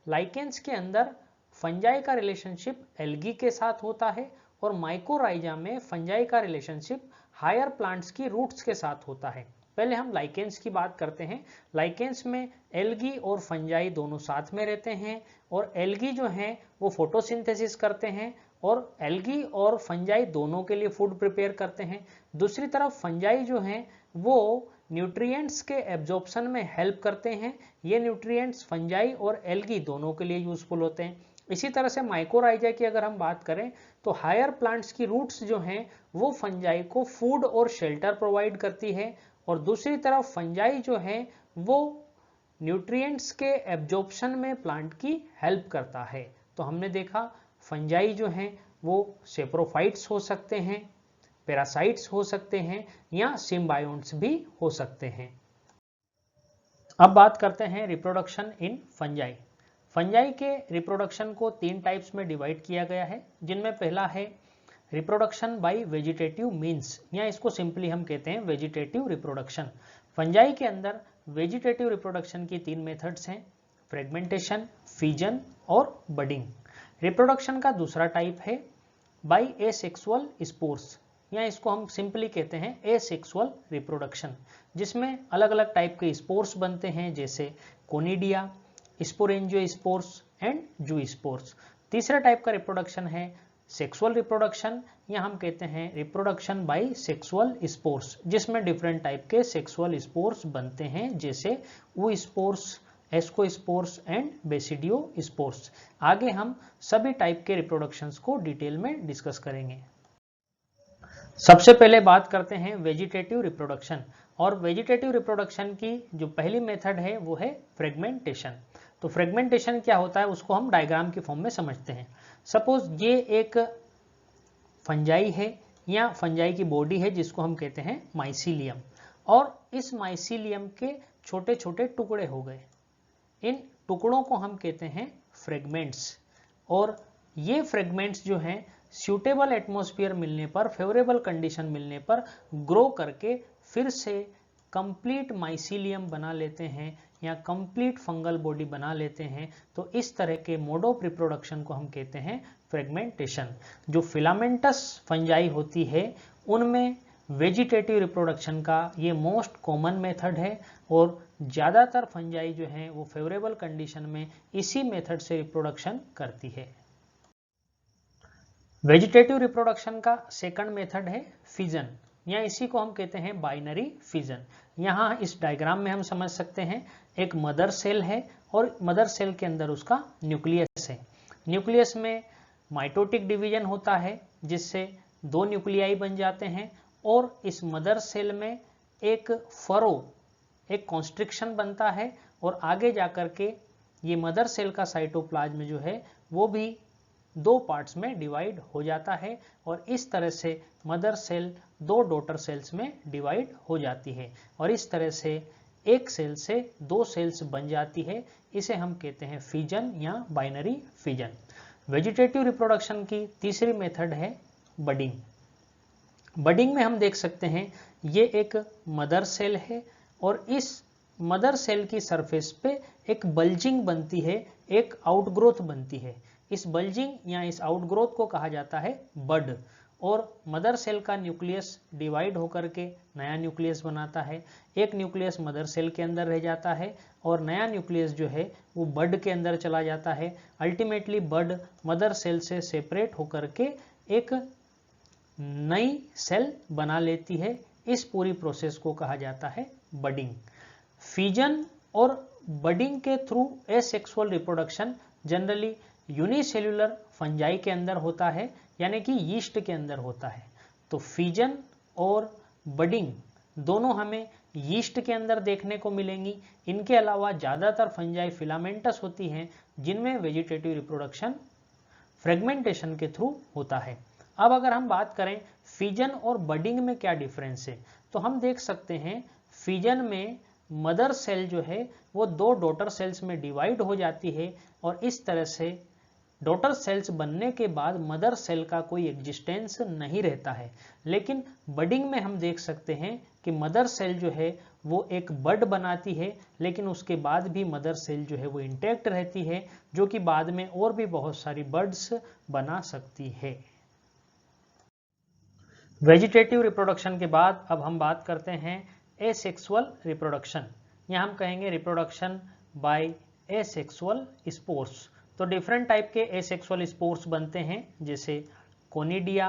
लाइकेंस के अंदर फंजाई का रिलेशनशिप एल्गी के साथ होता है, और माइकोराइजा में फंजाई का रिलेशनशिप हायर प्लांट्स की रूट्स के साथ होता है। पहले हम लाइकेंस की बात करते हैं। लाइकेंस में एल्गी और फंजाई दोनों साथ में रहते हैं, और एल्गी जो हैं वो फोटोसिंथेसिस करते हैं, और एल्गी और फंजाई दोनों के लिए फूड प्रिपेयर करते हैं। दूसरी तरफ फंजाई जो हैं वो न्यूट्रिएंट्स के एब्जॉर्प्शन में हेल्प करते हैं। ये न्यूट्रिएंट्स फंजाई और एल्गी दोनों के लिए यूजफुल होते हैं। इसी तरह से माइकोराइजा की अगर हम बात करें तो हायर प्लांट्स की रूट्स जो हैं वो फंजाई को फूड और शेल्टर प्रोवाइड करती है, और दूसरी तरफ फंजाई जो है वो न्यूट्रिएंट्स के एब्जॉर्प्शन में प्लांट की हेल्प करता है। तो हमने देखा फंजाई जो हैं वो सेप्रोफाइट्स हो सकते हैं, पैरासाइट्स हो सकते हैं, या सिम्बायोन्ट्स भी हो सकते हैं। अब बात करते हैं रिप्रोडक्शन इन फंजाई। फंजाई के रिप्रोडक्शन को 3 टाइप्स में डिवाइड किया गया है, जिनमें पहला है रिप्रोडक्शन बाय वेजिटेटिव मीन्स, या इसको सिंपली हम कहते हैं वेजिटेटिव रिप्रोडक्शन। फंजाई के अंदर वेजिटेटिव रिप्रोडक्शन की 3 मेथड्स हैं, फ्रेगमेंटेशन, फिजन और बडिंग। रिप्रोडक्शन का दूसरा टाइप है बाय एसेक्सुअल स्पोर्स, या इसको हम सिंपली कहते हैं एसेक्सुअल रिप्रोडक्शन, जिसमें अलग अलग टाइप के स्पोर्स बनते हैं, जैसे कोनिडिया, स्पोरेंजियोस्पोर्स एंड जूस्पोर्स। तीसरा टाइप का रिप्रोडक्शन है सेक्सुअल रिप्रोडक्शन, या हम कहते हैं रिप्रोडक्शन बाय सेक्सुअल स्पोर्स, जिसमें डिफरेंट टाइप के सेक्सुअल स्पोर्स बनते हैं, जैसे oospores, एस्कोस्पोर्स एंड बेसिडियोस्पोर्स। आगे हम सभी टाइप के रिप्रोडक्शंस को डिटेल में डिस्कस करेंगे। सबसे पहले बात करते हैं वेजिटेटिव रिप्रोडक्शन, और वेजिटेटिव रिप्रोडक्शन की जो पहली मेथड है वो है फ्रेगमेंटेशन। तो फ्रेगमेंटेशन क्या होता है उसको हम डायग्राम की फॉर्म में समझते हैं। सपोज ये एक फंजाई है, या फंजाई की बॉडी है जिसको हम कहते हैं माइसीलियम, और इस माइसीलियम के छोटे छोटे टुकड़े हो गए। इन टुकड़ों को हम कहते हैं फ्रेगमेंट्स, और ये फ्रेगमेंट्स जो हैं सूटेबल एटमॉस्फेयर मिलने पर, फेवरेबल कंडीशन मिलने पर ग्रो करके फिर से कंप्लीट माइसीलियम बना लेते हैं, या कंप्लीट फंगल बॉडी बना लेते हैं, तो इस तरह के मोड ऑफ रिप्रोडक्शन को हम कहते हैं फ्रेगमेंटेशन। जो फिलामेंटस फंजाई होती है उनमें वेजिटेटिव रिप्रोडक्शन का ये मोस्ट कॉमन मेथड है, और ज़्यादातर फंजाई जो हैं वो फेवरेबल कंडीशन में इसी मेथड से रिप्रोडक्शन करती है। वेजिटेटिव रिप्रोडक्शन का सेकंड मेथड है फिजन, या इसी को हम कहते हैं बाइनरी फिजन। यहाँ इस डायग्राम में हम समझ सकते हैं एक मदर सेल है और मदर सेल के अंदर उसका न्यूक्लियस है। न्यूक्लियस में माइटोटिक डिवीजन होता है जिससे 2 न्यूक्लियाई बन जाते हैं, और इस मदर सेल में एक फरो, एक कॉन्स्ट्रिक्शन बनता है, और आगे जाकर के ये मदर सेल का साइटोप्लाज्म जो है वो भी 2 पार्ट्स में डिवाइड हो जाता है, और इस तरह से मदर सेल 2 डॉटर सेल्स में डिवाइड हो जाती है, और इस तरह से एक सेल से 2 सेल्स बन जाती है। इसे हम कहते हैं फिजन या बाइनरी फिजन। वेजिटेटिव रिप्रोडक्शन की तीसरी मेथड है बडिंग। बडिंग में हम देख सकते हैं ये एक मदर सेल है, और इस मदर सेल की सरफेस पे एक बल्जिंग बनती है, एक आउटग्रोथ बनती है। इस बल्जिंग या इस आउटग्रोथ को कहा जाता है बड, और मदर सेल का न्यूक्लियस डिवाइड होकर के नया न्यूक्लियस बनाता है। एक न्यूक्लियस मदर सेल के अंदर रह जाता है, और नया न्यूक्लियस जो है वो बड के अंदर चला जाता है। अल्टीमेटली बड मदर सेल से सेपरेट होकर के एक नई सेल बना लेती है। इस पूरी प्रोसेस को कहा जाता है बडिंग। फिजन और बडिंग के through asexual reproduction generally unicellular fungi के अंदर होता है, यानी कि यीस्ट के अंदर होता है। तो फिजन और बडिंग दोनों हमें यीस्ट के अंदर देखने को मिलेंगी। इनके अलावा ज़्यादातर फंजाई फिलामेंटस होती हैं जिनमें वेजिटेटिव रिप्रोडक्शन फ्रेगमेंटेशन के थ्रू होता है। अब अगर हम बात करें फिजन और बडिंग में क्या डिफरेंस है, तो हम देख सकते हैं फिजन में मदर सेल जो है वो 2 डॉटर सेल्स में डिवाइड हो जाती है, और इस तरह से डॉटर सेल्स बनने के बाद मदर सेल का कोई एग्जिस्टेंस नहीं रहता है। लेकिन बडिंग में हम देख सकते हैं कि मदर सेल जो है वो एक बड बनाती है, लेकिन उसके बाद भी मदर सेल जो है वो इंटैक्ट रहती है, जो कि बाद में और भी बहुत सारी बर्ड्स बना सकती है। वेजिटेटिव रिप्रोडक्शन के बाद अब हम बात करते हैं एसेक्सुअल रिप्रोडक्शन, या हम कहेंगे रिप्रोडक्शन बाय एसेक्सुअल स्पोर्स। तो डिफरेंट टाइप के एसेक्सुअल स्पोर्स बनते हैं, जैसे कोनिडिया,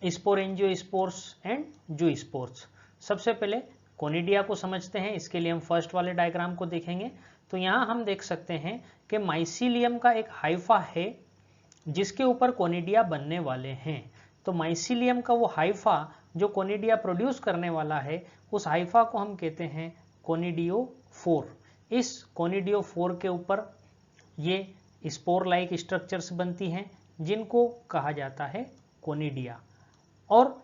स्पोरेंजियोस्पोर्स एंड जूस्पोर्स। सबसे पहले कोनिडिया को समझते हैं। इसके लिए हम फर्स्ट वाले डायग्राम को देखेंगे। तो यहाँ हम देख सकते हैं कि माइसीलियम का एक हाइफा है जिसके ऊपर कोनिडिया बनने वाले हैं। तो माइसीलियम का वो हाइफा जो कोनिडिया प्रोड्यूस करने वाला है, उस हाइफा को हम कहते हैं कोनिडियोफोर। इस कोनिडियोफोर के ऊपर ये स्पोर लाइक स्ट्रक्चर्स बनती हैं जिनको कहा जाता है कोनिडिया। और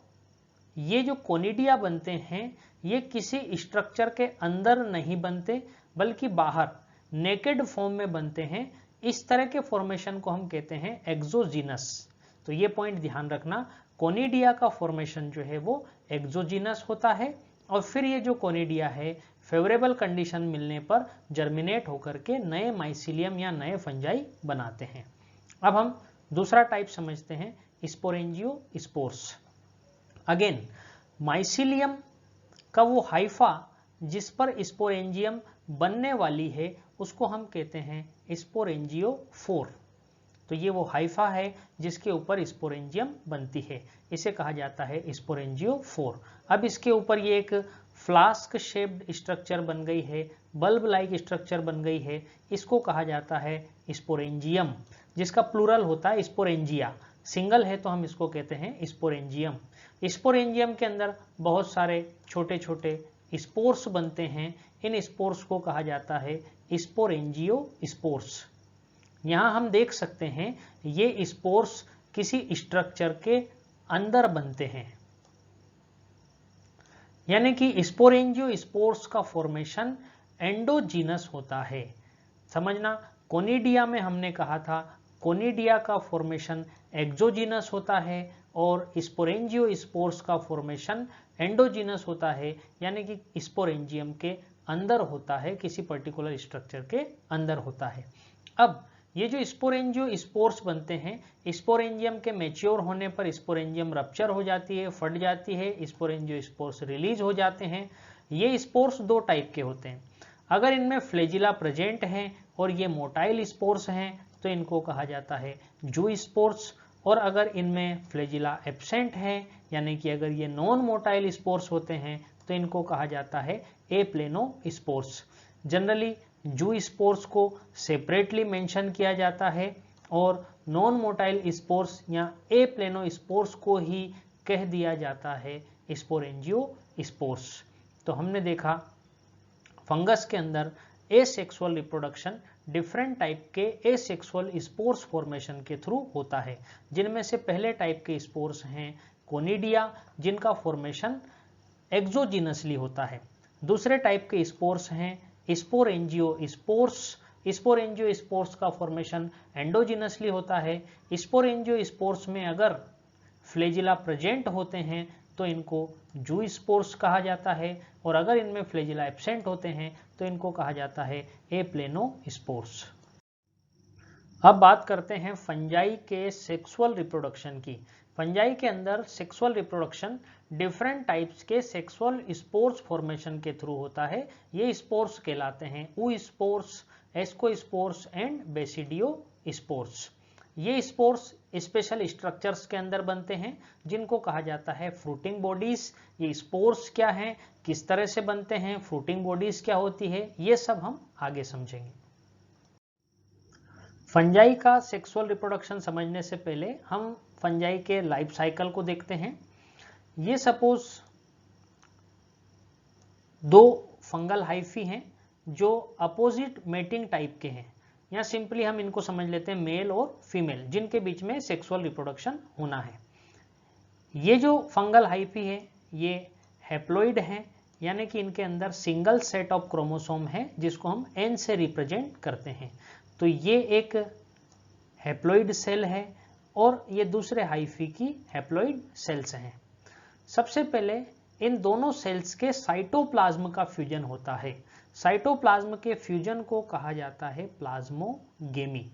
ये जो कोनिडिया बनते हैं ये किसी स्ट्रक्चर के अंदर नहीं बनते, बल्कि बाहर नेकेड फॉर्म में बनते हैं। इस तरह के फॉर्मेशन को हम कहते हैं एक्सोजीनस। तो ये पॉइंट ध्यान रखना, कोनिडिया का फॉर्मेशन जो है वो एक्सोजीनस होता है, और फिर ये जो कोनिडिया है फेवरेबल कंडीशन मिलने पर जर्मिनेट होकर के नए माइसीलियम या नए फंजाई बनाते हैं। अब हम दूसरा टाइप समझते हैं स्पोरेंजियोस्पोर्स। अगेन माइसीलियम का वो हाइफा जिस पर स्पोरेंजियम बनने वाली है उसको हम कहते हैं स्पोरेंजियोफोर। तो ये वो हाइफा है जिसके ऊपर स्पोरेंजियम बनती है, इसे कहा जाता है स्पोरेंजियोफोर। अब इसके ऊपर ये एक फ्लास्क शेप्ड स्ट्रक्चर बन गई है, बल्ब लाइक स्ट्रक्चर बन गई है, इसको कहा जाता है स्पोरेंजियम, जिसका प्लूरल होता है स्पोरेंजिया। सिंगल है तो हम इसको कहते हैं स्पोरेंजियम। स्पोरेंजियम के अंदर बहुत सारे छोटे छोटे स्पोर्स बनते हैं। इन स्पोर्स को कहा जाता है स्पोरेंजियोस्पोर्स। यहाँ हम देख सकते हैं ये स्पोर्स किसी स्ट्रक्चर के अंदर बनते हैं, यानी कि स्पोरेंजियोस्पोर्स का फॉर्मेशन एंडोजीनस होता है। समझना, कोनिडिया में हमने कहा था कोनिडिया का फॉर्मेशन एक्सोजीनस होता है और स्पोरेंजियोस्पोर्स का फॉर्मेशन एंडोजीनस होता है, यानी कि स्पोरेंजियम के अंदर होता है, किसी पर्टिकुलर स्ट्रक्चर के अंदर होता है। अब ये जो स्पोरेंजियो स्पोर्स बनते हैं, स्पोरेंजियम के मैच्योर होने पर स्पोरेंजियम रप्चर हो जाती है, फट जाती है, स्पोरेंजियो स्पोर्स रिलीज हो जाते हैं। ये स्पोर्स दो टाइप के होते हैं। अगर इनमें फ्लैजिला प्रेजेंट है और ये मोटाइल स्पोर्स हैं तो इनको कहा जाता है जू स्पोर्स, और अगर इनमें फ्लैजिला एब्सेंट है यानी कि अगर ये नॉन मोटाइल स्पोर्स होते हैं तो इनको कहा जाता है एप्लेनो स्पोर्स। जनरली जू स्पोर्स को सेपरेटली मेंशन किया जाता है और नॉन मोटाइल स्पोर्स या एप्लेनो स्पोर्स को ही कह दिया जाता है स्पोरेंजियो स्पोर्स। तो हमने देखा फंगस के अंदर एसेक्सुअल रिप्रोडक्शन डिफरेंट टाइप के एसेक्सुअल स्पोर्स फॉर्मेशन के थ्रू होता है, जिनमें से पहले टाइप के स्पोर्स हैं कोनिडिया, जिनका फॉर्मेशन एक्सोजिनसली होता है। दूसरे टाइप के स्पोर्स हैं स्पोरेंजियो स्पोर्स। स्पोरेंजियो स्पोर्स का फॉर्मेशन एंडोजिनसली होता है। स्पोरेंजियो स्पोर्स में अगर फ्लैजिला प्रेजेंट होते हैं तो इनको जू स्पोर्स कहा जाता है, और अगर इनमें फ्लैजिला एब्सेंट होते हैं तो इनको कहा जाता है एप्लेनो स्पोर्स। अब बात करते हैं फंजाई के सेक्सुअल रिप्रोडक्शन की। फंजाई के अंदर सेक्सुअल रिप्रोडक्शन डिफरेंट टाइप्स के सेक्सुअल स्पोर्स फॉर्मेशन के थ्रू होता है। ये स्पोर्स कहलाते हैं ऊ spores, ascospores and basidio spores. ये स्पोर्स स्पेशल स्ट्रक्चर्स के अंदर बनते हैं जिनको कहा जाता है फ्रूटिंग बॉडीज। ये स्पोर्स क्या हैं, किस तरह से बनते हैं, फ्रूटिंग बॉडीज क्या होती है, ये सब हम आगे समझेंगे। फंजाई का सेक्सुअल रिप्रोडक्शन समझने से पहले हम फंजाई के लाइफ साइकिल को देखते हैं। ये सपोज दो फंगल हाइफी हैं जो अपोजिट मेटिंग टाइप के हैं, या सिंपली हम इनको समझ लेते हैं मेल और फीमेल, जिनके बीच में सेक्सुअल रिप्रोडक्शन होना है। ये जो फंगल हाइफी है ये हैप्लॉइड हैं, यानी कि इनके अंदर सिंगल सेट ऑफ क्रोमोसोम है जिसको हम एन से रिप्रेजेंट करते हैं। तो ये एक हैप्लॉइड सेल है और ये दूसरे हाइफी की हैप्लॉइड सेल्स हैं। सबसे पहले इन दोनों सेल्स के साइटोप्लाज्म का फ्यूजन होता है। साइटोप्लाज्म के फ्यूजन को कहा जाता है प्लाज्मोगेमी।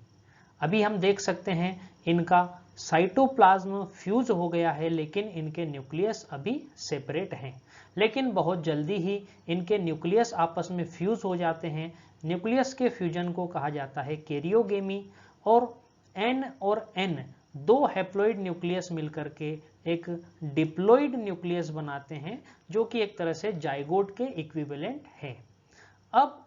अभी हम देख सकते हैं इनका साइटोप्लाज्म फ्यूज हो गया है, लेकिन इनके न्यूक्लियस अभी सेपरेट हैं। लेकिन बहुत जल्दी ही इनके न्यूक्लियस आपस में फ्यूज हो जाते हैं। न्यूक्लियस के फ्यूजन को कहा जाता है कैरियोगेमी, और एन और एन दो हैप्लॉइड न्यूक्लियस मिलकर के एक डिप्लॉइड न्यूक्लियस बनाते हैं, जो कि एक तरह से जाइगोट के इक्विवेलेंट है। अब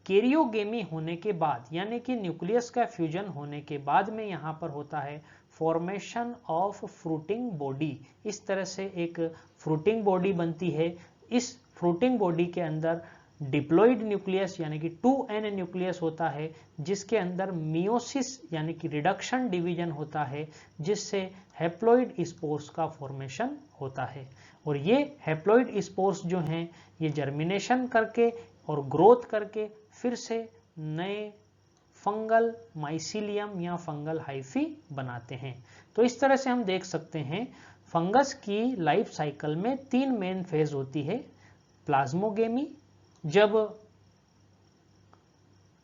कैरियोगेमी होने के बाद, यानी कि न्यूक्लियस का फ्यूजन होने के बाद में यहाँ पर होता है फॉर्मेशन ऑफ फ्रूटिंग बॉडी। इस तरह से एक फ्रूटिंग बॉडी बनती है। इस फ्रूटिंग बॉडी के अंदर डिप्लॉइड न्यूक्लियस यानी कि 2n न्यूक्लियस होता है, जिसके अंदर मियोसिस यानी कि रिडक्शन डिवीजन होता है, जिससे हैप्लॉइड स्पोर्स का फॉर्मेशन होता है। और ये हैप्लॉइड स्पोर्स जो हैं ये जर्मिनेशन करके और ग्रोथ करके फिर से नए फंगल माइसीलियम या फंगल हाइफी बनाते हैं। तो इस तरह से हम देख सकते हैं फंगस की लाइफ साइकिल में 3 मेन फेज होती है। प्लाज्मोगेमी, जब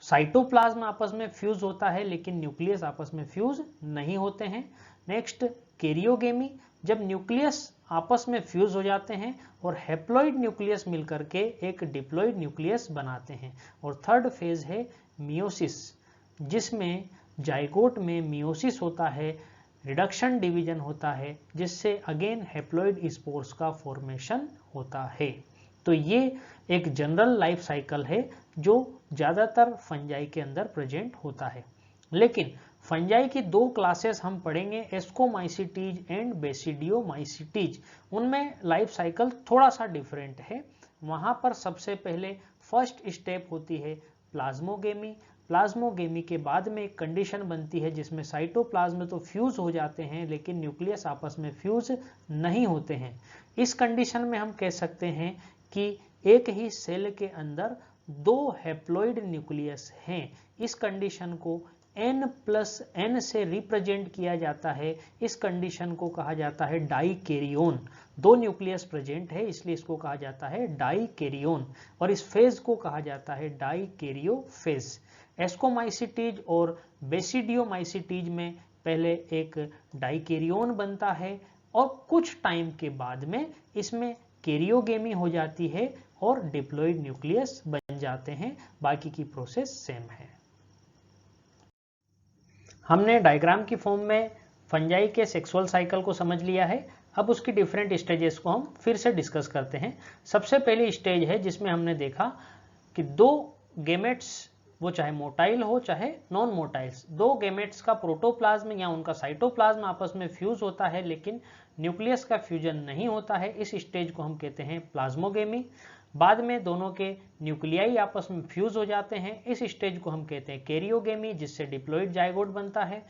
साइटोप्लाज्म आपस में फ्यूज होता है लेकिन न्यूक्लियस आपस में फ्यूज नहीं होते हैं। नेक्स्ट कैरियोगेमी, जब न्यूक्लियस आपस में फ्यूज हो जाते हैं और हैप्लॉइड न्यूक्लियस मिलकर के एक डिप्लॉइड न्यूक्लियस बनाते हैं। और थर्ड फेज है मियोसिस, जिसमें जाइगोट में मियोसिस होता है, रिडक्शन डिवीजन होता है, जिससे अगेन हैप्लॉइड स्पोर्स का फॉर्मेशन होता है। तो ये एक जनरल लाइफ साइकिल है जो ज्यादातर फंजाई के अंदर प्रेजेंट होता है। लेकिन फंजाई की 2 क्लासेस हम पढ़ेंगे, एस्कोमाइसिटीज एंड बेसिडियोमाइसिटीज। उनमें लाइफ साइकिल थोड़ा सा डिफरेंट है। वहां पर सबसे पहले फर्स्ट स्टेप होती है प्लाज्मोगेमी। प्लाज्मोगेमी के बाद में एक कंडीशन बनती है जिसमें साइटोप्लाज्म तो फ्यूज हो जाते हैं लेकिन न्यूक्लियस आपस में फ्यूज नहीं होते हैं। इस कंडीशन में हम कह सकते हैं कि एक ही सेल के अंदर 2 हैप्लॉइड न्यूक्लियस हैं। इस कंडीशन को n+n से रिप्रेजेंट किया जाता है, इस कंडीशन को कहा जाता है डाइकैरियोन। 2 न्यूक्लियस प्रेजेंट है इसलिए इसको कहा जाता है डाइकैरियोन, और इस फेज को कहा जाता है डाइकैरियोफेज। एस्कोमाइसिटीज और बेसिडियोमाइसिटीज में पहले एक डाइकैरियोन बनता है और कुछ टाइम के बाद में इसमें कैरियोगेमी हो जाती है और डिप्लॉइड न्यूक्लियस बन जाते हैं। बाकी की प्रोसेस सेम है। हमने डायग्राम की फॉर्म में फंजाई के सेक्सुअल साइकिल को समझ लिया है। अब उसकी डिफरेंट स्टेजेस को हम फिर से डिस्कस करते हैं। सबसे पहली स्टेज है जिसमें हमने देखा कि 2 गेमेट्स, वो चाहे मोटाइल हो चाहे नॉन मोटाइल्स, 2 गेमेट्स का प्रोटोप्लाज्म या उनका साइटोप्लाज्म आपस में फ्यूज होता है लेकिन न्यूक्लियस का फ्यूजन नहीं होता है। इस स्टेज को हम कहते हैं प्लाज्मोगेमी। बाद में दोनों के न्यूक्लियाई आपस में फ्यूज हो जाते हैं, इस स्टेज को हम कहते हैं कैरियोगेमी, जिससे डिप्लॉइड जाइगोट बनता है।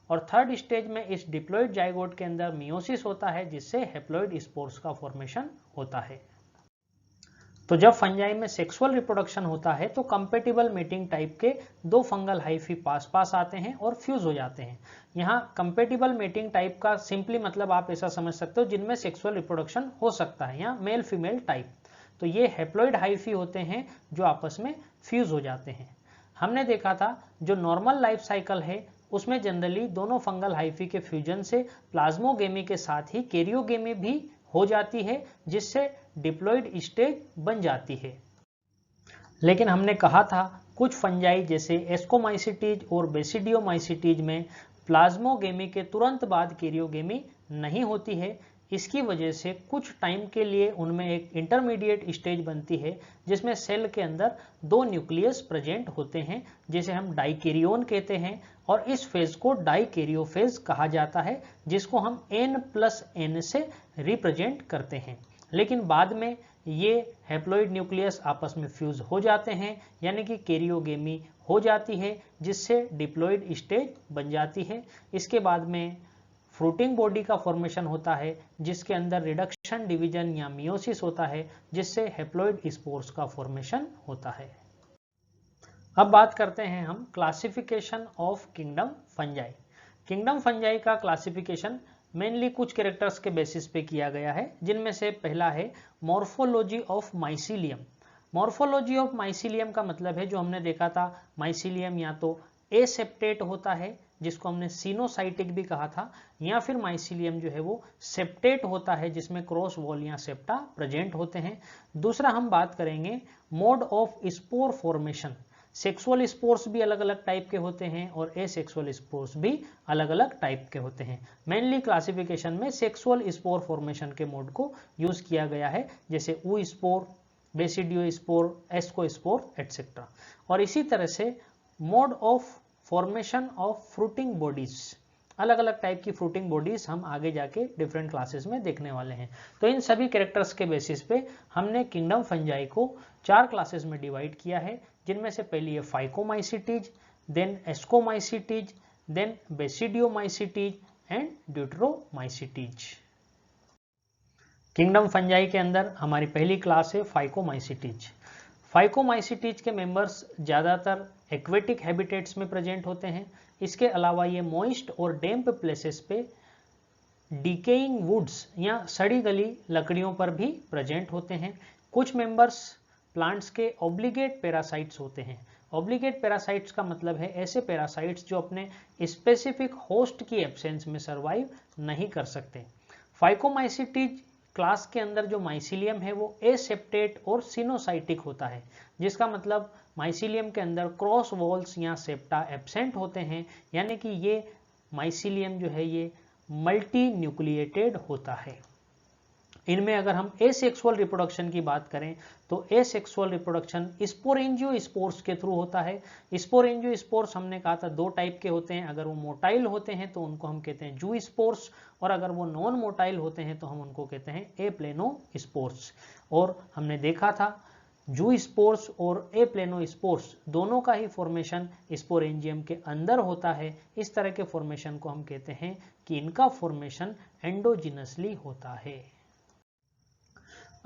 और थर्ड स्टेज में इस डिप्लॉइड जाइगोट के अंदर मियोसिस होता है जिससे हैप्लॉइड स्पोर्स का फॉर्मेशन होता है। तो जब फंजाई में सेक्सुअल रिप्रोडक्शन होता है तो कंपेटिबल मेटिंग टाइप के 2 फंगल हाइफी पास पास आते हैं और फ्यूज हो जाते हैं। यहाँ कंपेटिबल मेटिंग टाइप का सिंपली मतलब आप ऐसा समझ सकते हो जिनमें सेक्सुअल रिप्रोडक्शन हो सकता है, या मेल फीमेल टाइप। तो ये हैप्लॉइड हाइफी होते हैं जो आपस में फ्यूज हो जाते हैं। हमने देखा था जो नॉर्मल लाइफ साइकिल है उसमें जनरली दोनों फंगल हाइफी के फ्यूजन से प्लाज्मोगेमी के साथ ही कैरियोगेमी भी हो जाती है जिससे डिप्लॉइड स्टेज बन जाती है। लेकिन हमने कहा था कुछ फंजाई जैसे एस्कोमाइसिटीज और बेसिडियोमाइसिटीज में प्लाज्मोगेमी के तुरंत बाद कैरियोगेमी नहीं होती है। इसकी वजह से कुछ टाइम के लिए उनमें एक इंटरमीडिएट स्टेज बनती है जिसमें सेल के अंदर 2 न्यूक्लियस प्रेजेंट होते हैं जिसे हम डाइकैरियोन कहते हैं, और इस फेज को डाइकैरियोफेज कहा जाता है जिसको हम n+n से रिप्रेजेंट करते हैं। लेकिन बाद में ये हैप्लॉइड न्यूक्लियस आपस में फ्यूज हो जाते हैं यानी कि कैरियोगेमी हो जाती है जिससे डिप्लॉइड स्टेज बन जाती है। इसके बाद में फ्रूटिंग बॉडी का फॉर्मेशन होता है जिसके अंदर रिडक्शन डिवीजन या मियोसिस होता है जिससे हैप्लॉइड स्पोर्स का फॉर्मेशन होता है। अब बात करते हैं हम classification of kingdom fungi. Kingdom fungi का क्लासिफिकेशन मेनली कुछ कैरेक्टर्स के बेसिस पे किया गया है, जिनमें से पहला है morphology of mycelium. Morphology of mycelium का मतलब है जो हमने देखा था माइसीलियम या तो एसेप्टेट होता है जिसको हमने सिनोसाइटिक भी कहा था, या फिर माइसीलियम जो है वो सेप्टेट होता है जिसमें क्रॉस वॉल या सेप्टा प्रेजेंट होते हैं। दूसरा हम बात करेंगे mode of spore formation. Sexual spores भी अलग अलग टाइप के होते हैं और एसेक्सुअल स्पोर्स भी अलग अलग टाइप के होते हैं। मेनली क्लासिफिकेशन में सेक्सुअल स्पोर फॉर्मेशन के मोड को यूज किया गया है जैसे oospore, basidiospore, ascospore etcetera. और इसी तरह से mode of formation of fruiting bodies, अलग अलग टाइप की फ्रूटिंग बॉडीज हम आगे जाके डिफरेंट क्लासेस में देखने वाले हैं। तो इन सभी कैरेक्टर्स के बेसिस पे हमने किंगडम फंजाई को 4 क्लासेस में डिवाइड किया है, जिनमें से पहली है phycomycetes, then ascomycetes, then basidiomycetes and deuteromycetes. Kingdom fungi के अंदर हमारी पहली क्लास है फाइकोमाइसिटीज। फाइकोमाइसिटीज के मेंबर्स ज्यादातर एक्वेटिक हैबिटेट्स में प्रेजेंट होते हैं। इसके अलावा ये मॉइस्ट और डैम्प प्लेसेस पे डिकेइंग वुड्स या सड़ी गली लकड़ियों पर भी प्रेजेंट होते हैं। कुछ मेंबर्स प्लांट्स के ऑब्लिगेट पैरासाइट्स होते हैं। ऑब्लिगेट पैरासाइट्स का मतलब है ऐसे पैरासाइट्स जो अपने स्पेसिफिक होस्ट की एब्सेंस में सर्वाइव नहीं कर सकते। फाइकोमाइसिटीज क्लास के अंदर जो माइसीलियम है वो एसेप्टेट और सिनोसाइटिक होता है, जिसका मतलब माइसीलियम के अंदर क्रॉस वॉल्स या सेप्टा एब्सेंट होते हैं, यानी कि ये माइसीलियम जो है ये मल्टी न्यूक्लिएटेड होता है। इनमें अगर हम एसेक्सुअल रिप्रोडक्शन की बात करें तो एसेक्सुअल रिप्रोडक्शन स्पोरेंजियोस्पोर्स के थ्रू होता है। स्पोरेंजियोस्पोर्स हमने कहा था 2 टाइप के होते हैं, अगर वो मोटाइल होते हैं तो उनको हम कहते हैं जूस्पोर्स, और अगर वो नॉन मोटाइल होते हैं तो हम उनको कहते हैं एप्लेनोस्पोर्स। और हमने देखा था जूस्पोर्स और एप्लेनोस्पोर्स दोनों का ही फॉर्मेशन स्पोरेंजियम के अंदर होता है। इस तरह के फॉर्मेशन को हम कहते हैं कि इनका फॉर्मेशन एंडोजिनसली होता है।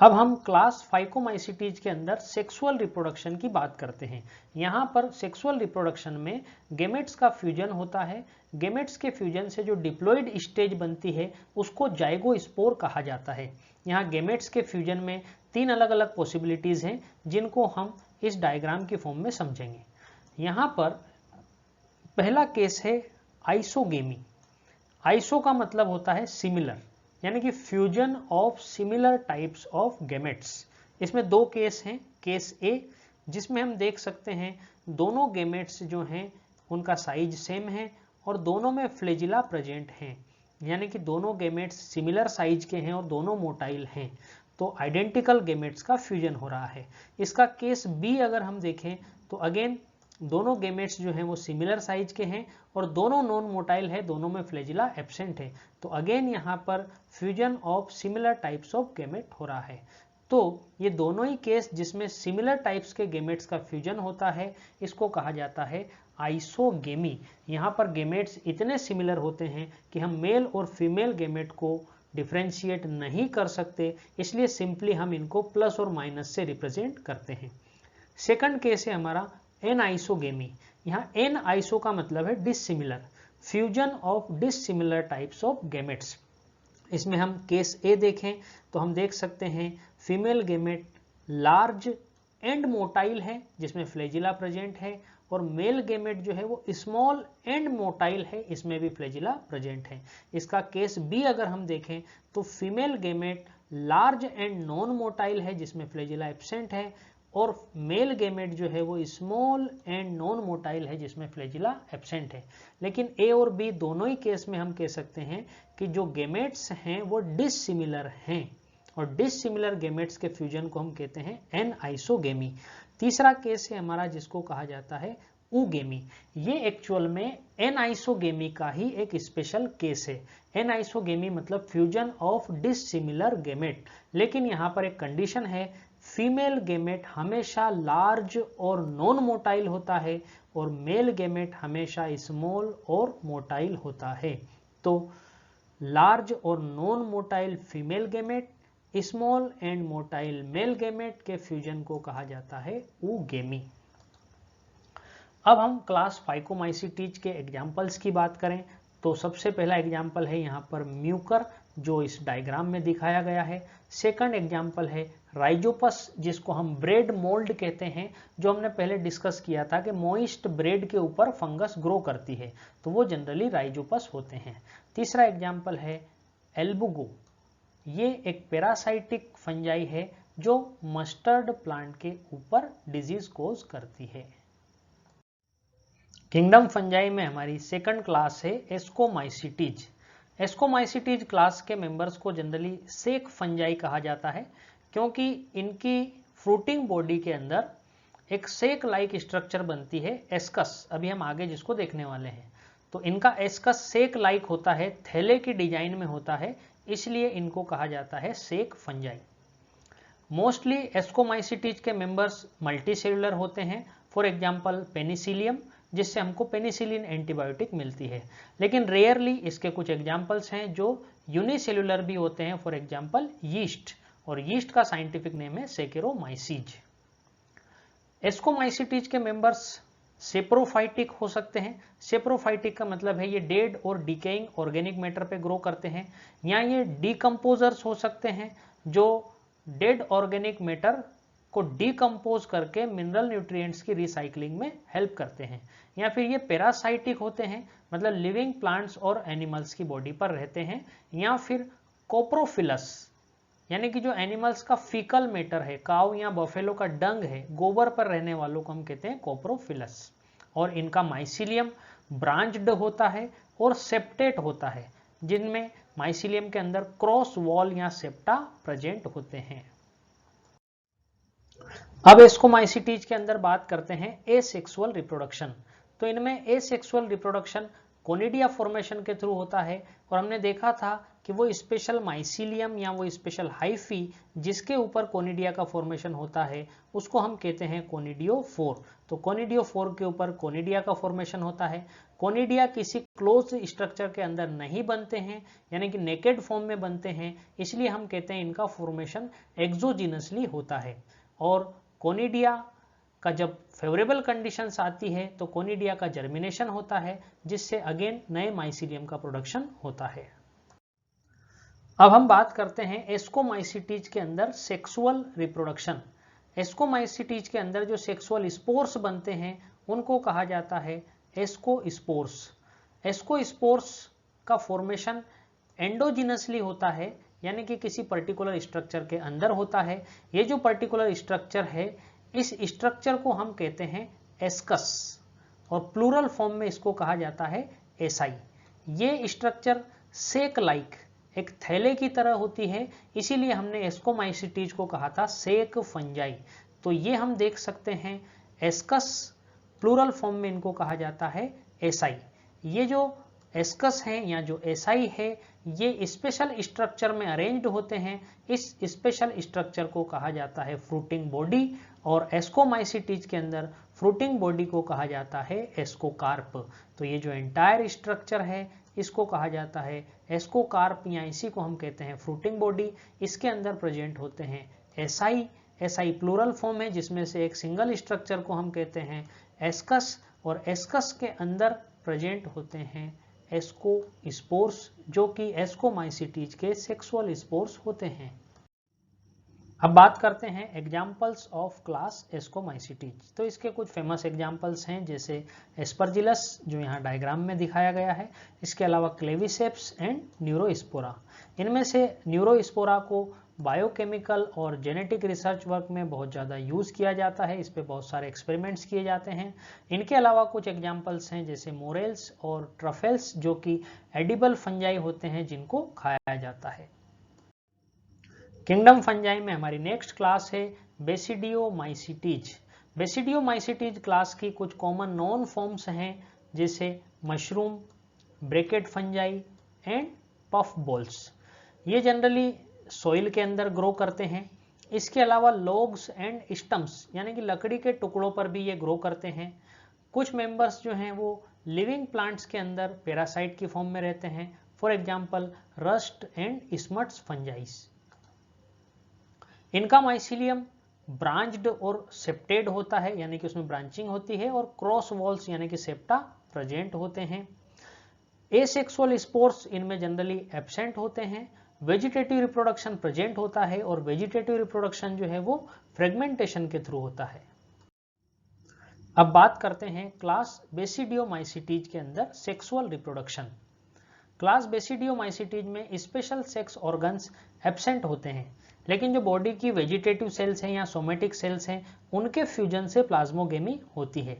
अब हम क्लास फाइकोमाइसीटीज के अंदर सेक्सुअल रिप्रोडक्शन की बात करते हैं। यहाँ पर सेक्सुअल रिप्रोडक्शन में गेमेट्स का फ्यूजन होता है। गेमेट्स के फ्यूजन से जो डिप्लॉइड स्टेज बनती है उसको जाइगोस्पोर कहा जाता है। यहाँ गेमेट्स के फ्यूजन में 3 अलग अलग पॉसिबिलिटीज हैं जिनको हम इस डायग्राम की फॉर्म में समझेंगे। यहाँ पर पहला केस है आइसोगेमी। आइसो का मतलब होता है सिमिलर, यानी कि fusion of similar types of gametes. इसमें 2 केस हैं। केस ए जिसमें हम देख सकते हैं दोनों गेमेट्स जो हैं उनका साइज सेम है और दोनों में फ्लैजिला प्रेजेंट हैं, यानी कि दोनों गेमेट्स सिमिलर साइज के हैं और दोनों मोटाइल हैं, तो आइडेंटिकल गेमेट्स का फ्यूजन हो रहा है। इसका केस बी अगर हम देखें तो अगेन दोनों गेमेट्स जो हैं वो सिमिलर साइज के हैं और दोनों नॉन मोटाइल है, दोनों में फ्लैजिला एब्सेंट है, तो अगेन यहाँ पर fusion of similar types of gamete हो रहा है। तो ये दोनों ही केस जिसमें सिमिलर टाइप्स के गेमेट्स का फ्यूजन होता है इसको कहा जाता है आइसोगेमी। यहाँ पर गेमेट्स इतने सिमिलर होते हैं कि हम मेल और फीमेल गेमेट को डिफ्रेंशिएट नहीं कर सकते, इसलिए सिंपली हम इनको प्लस और माइनस से रिप्रेजेंट करते हैं। सेकंड केस है हमारा एन आइसोगेमी। यहाँ एन आइसो का मतलब है dissimilar, fusion of dissimilar types of gametes. इसमें हम केस ए देखें तो हम देख सकते हैं female gamete large and motile है जिसमें फ्लैजिला प्रेजेंट है और मेल गेमेट जो है वो स्मॉल एंड मोटाइल है, इसमें भी फ्लैजिला प्रेजेंट है। इसका केस बी अगर हम देखें तो female gamete large and non motile है जिसमें फ्लैजिला एब्सेंट है और मेल गेमेट जो है वो स्मॉल एंड नॉन मोटाइल है जिसमें फ्लैजिला एब्सेंट है। लेकिन ए और बी दोनों ही केस में हम कह सकते हैं कि जो गेमेट्स हैं वो डिसिमिलर हैं और डिसिमिलर गेमेट्स के फ्यूजन को हम कहते हैं एन आइसोगेमी। तीसरा केस है हमारा जिसको कहा जाता है ऊगेमी। ये एक्चुअल में एन आइसोगेमी का ही एक स्पेशल केस है। एन आइसोगेमी मतलब फ्यूजन ऑफ डिसिमिलर गेमेट, लेकिन यहाँ पर एक कंडीशन है, फीमेल गेमेट हमेशा लार्ज और नॉन मोटाइल होता है और मेल गेमेट हमेशा स्मॉल और मोटाइल होता है। तो लार्ज और non motile female gamete, small and motile male gamete के फ्यूजन को कहा जाता है ऊगेमी। अब हम क्लास फाइकोमाइसीटीज के एग्जाम्पल्स की बात करें तो सबसे पहला एग्जाम्पल है यहाँ पर म्यूकर जो इस डायग्राम में दिखाया गया है। सेकंड एग्जाम्पल है राइजोपस जिसको हम ब्रेड मोल्ड कहते हैं, जो हमने पहले डिस्कस किया था कि मॉइस्ट ब्रेड के ऊपर फंगस ग्रो करती है, तो वो जनरली राइजोपस होते हैं। तीसरा एग्जाम्पल है एल्बुगो। ये एक पैरासाइटिक फंजाई है जो मस्टर्ड प्लांट के ऊपर डिजीज कोज करती है। किंगडम फंजाई में हमारी सेकंड क्लास है एस्कोमाइसीटीज। एस्कोमाइसीटीज क्लास के मेंबर्स को जनरली सेक फंजाई कहा जाता है क्योंकि इनकी फ्रूटिंग बॉडी के अंदर एक सेक लाइक स्ट्रक्चर बनती है एस्कस, अभी हम आगे जिसको देखने वाले हैं। तो इनका एस्कस सेक लाइक होता है, थैले की डिजाइन में होता है, इसलिए इनको कहा जाता है सेक फंजाई। मोस्टली एस्कोमाइसीटीज के मेंबर्स मल्टीसेलुलर होते हैं, फॉर एग्जांपल पेनिसिलियम जिससे हमको पेनिसिलिन एंटीबायोटिक मिलती है, लेकिन रेयरली इसके कुछ एग्जांपल्स हैं जो यूनिसेलुलर भी होते हैं, फॉर एग्जांपल यीस्ट, और यीस्ट का साइंटिफिक नेम है सेकेरोमाइसीज। एस्कोमाइसीटीज के मेंबर्स सेप्रोफाइटिक हो सकते हैं। सेप्रोफाइटिक का मतलब है ये डेड और डिकेइंग ऑर्गेनिक मैटर पे ग्रो करते हैं, या ये डीकम्पोजर्स हो सकते हैं जो डेड ऑर्गेनिक मैटर को डीकम्पोज करके मिनरल न्यूट्रिएंट्स की रिसाइकलिंग में हेल्प करते हैं, या फिर ये पैरासाइटिक होते हैं मतलब लिविंग प्लांट्स और एनिमल्स की बॉडी पर रहते हैं, या फिर कोप्रोफिलस यानी कि जो एनिमल्स का फीकल मैटर है, काउ या बफेलो का डंग है, गोबर पर रहने वालों को हम कहते हैं कोप्रोफिलस। और इनका माइसिलियम ब्रांच्ड होता है और सेप्टेट होता है, जिनमें माइसिलियम के अंदर क्रॉस वॉल या सेप्टा प्रेजेंट होते हैं। अब एस्कोमाइसीटीज के अंदर बात करते हैं एसेक्सुअल रिप्रोडक्शन। तो इनमें एसेक्सुअल रिप्रोडक्शन कोनिडिया फॉर्मेशन के थ्रू होता है, और हमने देखा था कि कि वो स्पेशल माइसीलियम या वो स्पेशल हाइफी जिसके ऊपर कोनिडिया का फॉर्मेशन होता है उसको हम कहते हैं कोनिडियोफोर। तो कोनिडियोफोर के ऊपर कोनिडिया का फॉर्मेशन होता है। कोनिडिया किसी क्लोज स्ट्रक्चर के अंदर नहीं बनते हैं, यानी कि नेकेड फॉर्म में बनते हैं, इसलिए हम कहते हैं इनका फॉर्मेशन एक्सोजिनसली होता है। और कोनिडिया का जब फेवरेबल कंडीशंस आती है तो कोनिडिया का जर्मिनेशन होता है, जिससे अगेन नए माइसीलियम का प्रोडक्शन होता है। अब हम बात करते हैं एस्कोमाइसीटीज के अंदर सेक्सुअल रिप्रोडक्शन। एस्कोमाइसीटीज के अंदर जो सेक्सुअल स्पोर्स बनते हैं उनको कहा जाता है एस्कोस्पोर्स। एस्कोस्पोर्स का फॉर्मेशन एंडोजिनसली होता है, यानी कि किसी पर्टिकुलर स्ट्रक्चर के अंदर होता है। ये जो पर्टिकुलर स्ट्रक्चर है, इस स्ट्रक्चर को हम कहते हैं एस्कस, और प्लूरल फॉर्म में इसको कहा जाता है एसाई। ये स्ट्रक्चर सेक लाइक एक थैले की तरह होती है, इसीलिए हमने एस्कोमाइसीटीज को कहा था सेक फंजाई। तो ये हम देख सकते हैं एस्कस, प्लूरल फॉर्म में इनको कहा जाता है एसाई। ये जो एस्कस हैं या जो एसाई है, ये स्पेशल स्ट्रक्चर में अरेंज्ड होते हैं। इस स्पेशल स्ट्रक्चर को कहा जाता है फ्रूटिंग बॉडी, और एस्कोमाइसीटीज के अंदर फ्रूटिंग बॉडी को कहा जाता है एस्कोकार्प। तो ये जो एंटायर स्ट्रक्चर है इसको कहा जाता है एस्कोकार्प, या इसी को हम कहते हैं फ्रूटिंग बॉडी। इसके अंदर प्रेजेंट होते हैं एसाई। एसाई प्लूरल फॉर्म है, जिसमें से एक सिंगल स्ट्रक्चर को हम कहते हैं एस्कस, और एस्कस के अंदर प्रेजेंट होते हैं एस्कोस्पोर्स, जो कि एस्कोमाइसीटीज के सेक्सुअल स्पोर्स होते हैं। अब बात करते हैं एग्जाम्पल्स ऑफ क्लास एस्कोमाइसीटीज। तो इसके कुछ फेमस एग्जाम्पल्स हैं, जैसे एस्परजिलस जो यहाँ डायग्राम में दिखाया गया है, इसके अलावा क्लेविसेप्स एंड न्यूरोस्पोरा। इनमें से न्यूरोस्पोरा को बायोकेमिकल और जेनेटिक रिसर्च वर्क में बहुत ज़्यादा यूज़ किया जाता है, इस पर बहुत सारे एक्सपेरिमेंट्स किए जाते हैं। इनके अलावा कुछ एग्जाम्पल्स हैं जैसे मोरेल्स और ट्रफेल्स, जो कि एडिबल फंजाई होते हैं जिनको खाया जाता है। किंगडम फंजाई में हमारी नेक्स्ट क्लास है बेसिडियोमाइसीटीज। बेसिडियोमाइसीटीज क्लास की कुछ कॉमन नॉन फॉर्म्स हैं, जैसे mushroom, bracket fungi and puff balls. ये जनरली सॉइल के अंदर ग्रो करते हैं। इसके अलावा लॉग्स एंड स्टम्प्स, यानी कि लकड़ी के टुकड़ों पर भी ये ग्रो करते हैं। कुछ मेंबर्स जो हैं वो लिविंग प्लांट्स के अंदर पैरासाइट की फॉर्म में रहते हैं, for example rust and smuts fungi. इनका माइसीलियम ब्रांच्ड और सेप्टेड होता है, यानी कि उसमें ब्रांचिंग होती है, और क्रॉस वॉल्स यानी कि सेप्टा प्रेजेंट होते हैं। एसेक्सुअल स्पोर्स इनमें जनरली एब्सेंट होते हैं। वेजिटेटिव रिप्रोडक्शन प्रेजेंट होता है, और वेजिटेटिव रिप्रोडक्शन जो है वो फ्रेगमेंटेशन के थ्रू होता है। अब बात करते हैं क्लास बेसिडियोमाइसीटीज के अंदर सेक्सुअल रिप्रोडक्शन। क्लास बेसिडियोमाइसीटीज में स्पेशल सेक्स ऑर्गन्स एब्सेंट होते हैं, लेकिन जो बॉडी की वेजिटेटिव सेल्स हैं या सोमेटिक सेल्स हैं उनके फ्यूजन से प्लाज्मोगेमी होती है।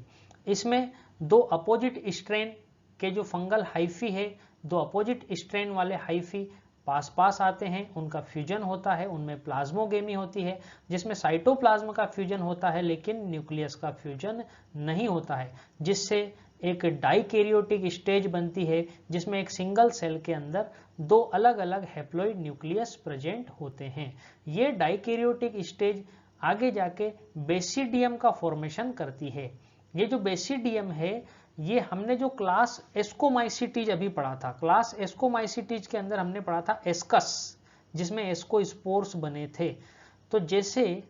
इसमें दो अपोजिट स्ट्रेन के जो फंगल हाइफी है, दो अपोजिट स्ट्रेन वाले हाइफी पास पास आते हैं, उनका फ्यूजन होता है, उनमें प्लाज्मोगेमी होती है, जिसमें साइटोप्लाज्म का फ्यूजन होता है लेकिन न्यूक्लियस का फ्यूजन नहीं होता है, जिससे एक डाइकैरियोटिक स्टेज बनती है, जिसमें एक सिंगल सेल के अंदर दो अलग अलग हैप्लॉइड न्यूक्लियस प्रेजेंट होते हैं। ये डाइकैरियोटिक स्टेज आगे जाके बेसिडियम का फॉर्मेशन करती है। ये जो बेसिडियम है, ये हमने जो क्लास एस्कोमाइसीटीज अभी पढ़ा था, क्लास एस्कोमाइसीटीज के अंदर हमने पढ़ा था एस्कस, जिसमें एस्कोस्पोर्स बने थे। तो जैसे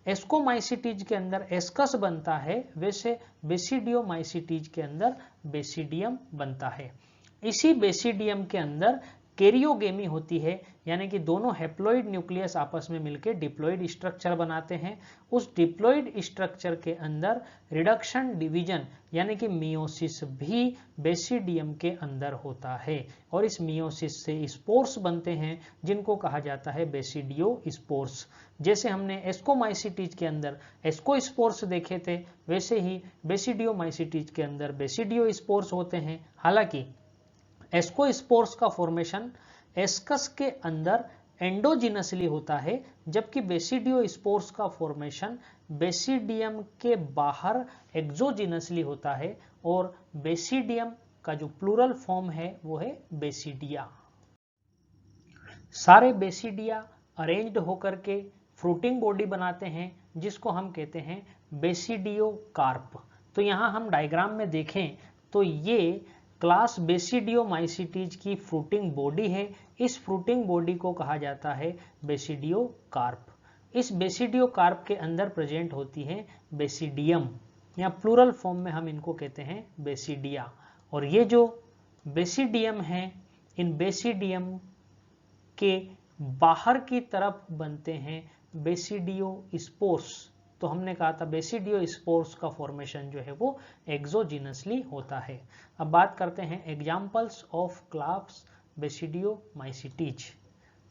एस्कोमाइसीटीज के अंदर एस्कस बनता है, वैसे बेसिडियोमाइसीटीज के अंदर बेसिडियम बनता है। इसी बेसिडियम के अंदर कैरियोगेमी होती है, यानी कि दोनों हैप्लॉइड न्यूक्लियस आपस में मिलकर डिप्लॉइड स्ट्रक्चर बनाते हैं। उस डिप्लॉइड स्ट्रक्चर के अंदर रिडक्शन डिवीजन यानी कि मियोसिस भी बेसिडियम के अंदर होता है, और इस मियोसिस से स्पोर्स बनते हैं जिनको कहा जाता है बेसिडियो स्पोर्स। जैसे हमने एस्कोमाइसीटीज के अंदर एस्कोस्पोर्स देखे थे, वैसे ही बेसिडियोमाइसीटीज के अंदर बेसिडियो स्पोर्स होते हैं। हालांकि एस्कोस्पोर्स का फॉर्मेशन एस्कस के अंदर एंडोजिनसली होता है, जबकि बेसिडियो स्पोर्स का फॉर्मेशन बेसिडियम के बाहर एक्सोजिनसली होता है, और बेसिडियम का जो प्लूरल फॉर्म है वो है बेसिडिया। सारे बेसिडिया अरेंज्ड होकर के फ्रूटिंग बॉडी बनाते हैं जिसको हम कहते हैं बेसिडियोकार्प। तो यहाँ हम डायग्राम में देखें तो ये क्लास बेसिडियोमाइसिटीज की फ्रूटिंग बॉडी है। इस फ्रूटिंग बॉडी को कहा जाता है बेसिडियोकार्प। इस बेसिडियोकार्प के अंदर प्रेजेंट होती है बेसिडियम, या प्लूरल फॉर्म में हम इनको कहते हैं बेसिडिया। और ये जो बेसिडियम है, इन बेसिडियम के बाहर की तरफ बनते हैं बेसिडियोस्पोर्स। तो हमने कहा था बेसिडियोस्पोर्स का फॉर्मेशन जो है वो एक्सोजिनसली होता है। अब बात करते हैं एग्जाम्पल्स ऑफ क्लास बेसिडियोमाइसिटीज।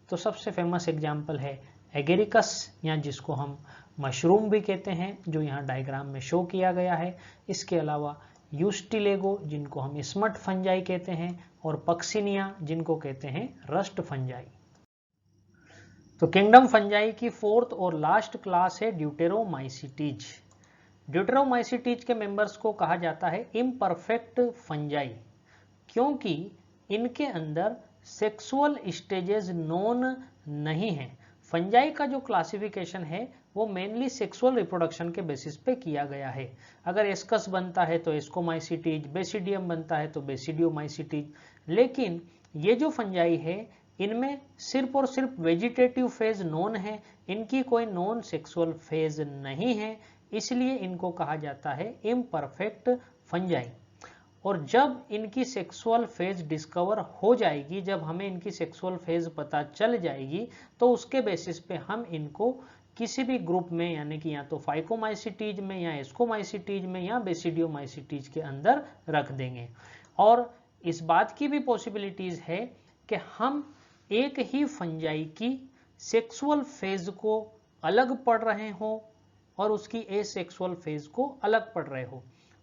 तो सबसे फेमस एग्जाम्पल है एगेरिकस, या जिसको हम मशरूम भी कहते हैं, जो यहाँ डायग्राम में शो किया गया है। इसके अलावा यूस्टिलेगो, जिनको हम स्मट फंजाई कहते हैं, और पक्सिनिया, जिनको कहते हैं रस्ट फंजाई। तो किंगडम फंजाई की फोर्थ और लास्ट क्लास है ड्यूटेरोमाइसिटीज। ड्यूटेरोमाइसिटीज के मेंबर्स को कहा जाता है इम्परफेक्ट फंजाई, क्योंकि इनके अंदर सेक्सुअल स्टेजेस नोन नहीं है। फंजाई का जो क्लासिफिकेशन है वो मेनली सेक्सुअल रिप्रोडक्शन के बेसिस पे किया गया है। अगर एस्कस बनता है तो एस्कोमाइसिटीज, बेसिडियम बनता है तो बेसिडियोमाइसिटीज। लेकिन ये जो फंजाई है इनमें सिर्फ और सिर्फ वेजिटेटिव फेज नोन है, इनकी कोई नॉन सेक्सुअल फेज नहीं है, इसलिए इनको कहा जाता है इम्परफेक्ट फंजाई। और जब इनकी सेक्सुअल फेज डिस्कवर हो जाएगी, जब हमें इनकी सेक्सुअल फेज पता चल जाएगी, तो उसके बेसिस पे हम इनको किसी भी ग्रुप में, यानी कि या तो फाइकोमाइसिटीज में, या एस्कोमाइसिटीज में, या बेसिडियोमाइसिटीज के अंदर रख देंगे। और इस बात की भी पॉसिबिलिटीज है कि हम एक ही फंजाई की सेक्सुअल फेज को अलग पढ़ रहे हो और उसकी एसेक्सुअल फेज को अलग पढ़ रहे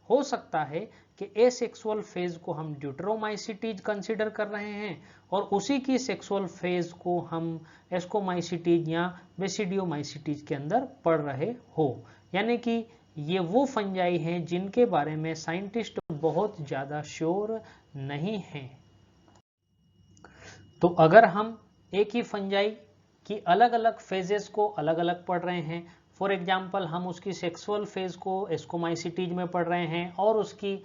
हो सकता है कि एसेक्सुअल फेज को हम ड्यूटेरोमाइसिटीज कंसीडर कर रहे हैं और उसी की सेक्सुअल फेज को हम एस्कोमाइसिटीज या बेसिडियोमाइसिटीज के अंदर पढ़ रहे हो। यानी कि ये वो फंजाई हैं जिनके बारे में साइंटिस्ट बहुत ज्यादा श्योर नहीं हैं। तो अगर हम एक ही फंजाई की अलग अलग फेजेस को अलग अलग पढ़ रहे हैं, फॉर एग्जाम्पल हम उसकी सेक्सुअल फेज को एस्कोमाइसिटीज में पढ़ रहे हैं और उसकी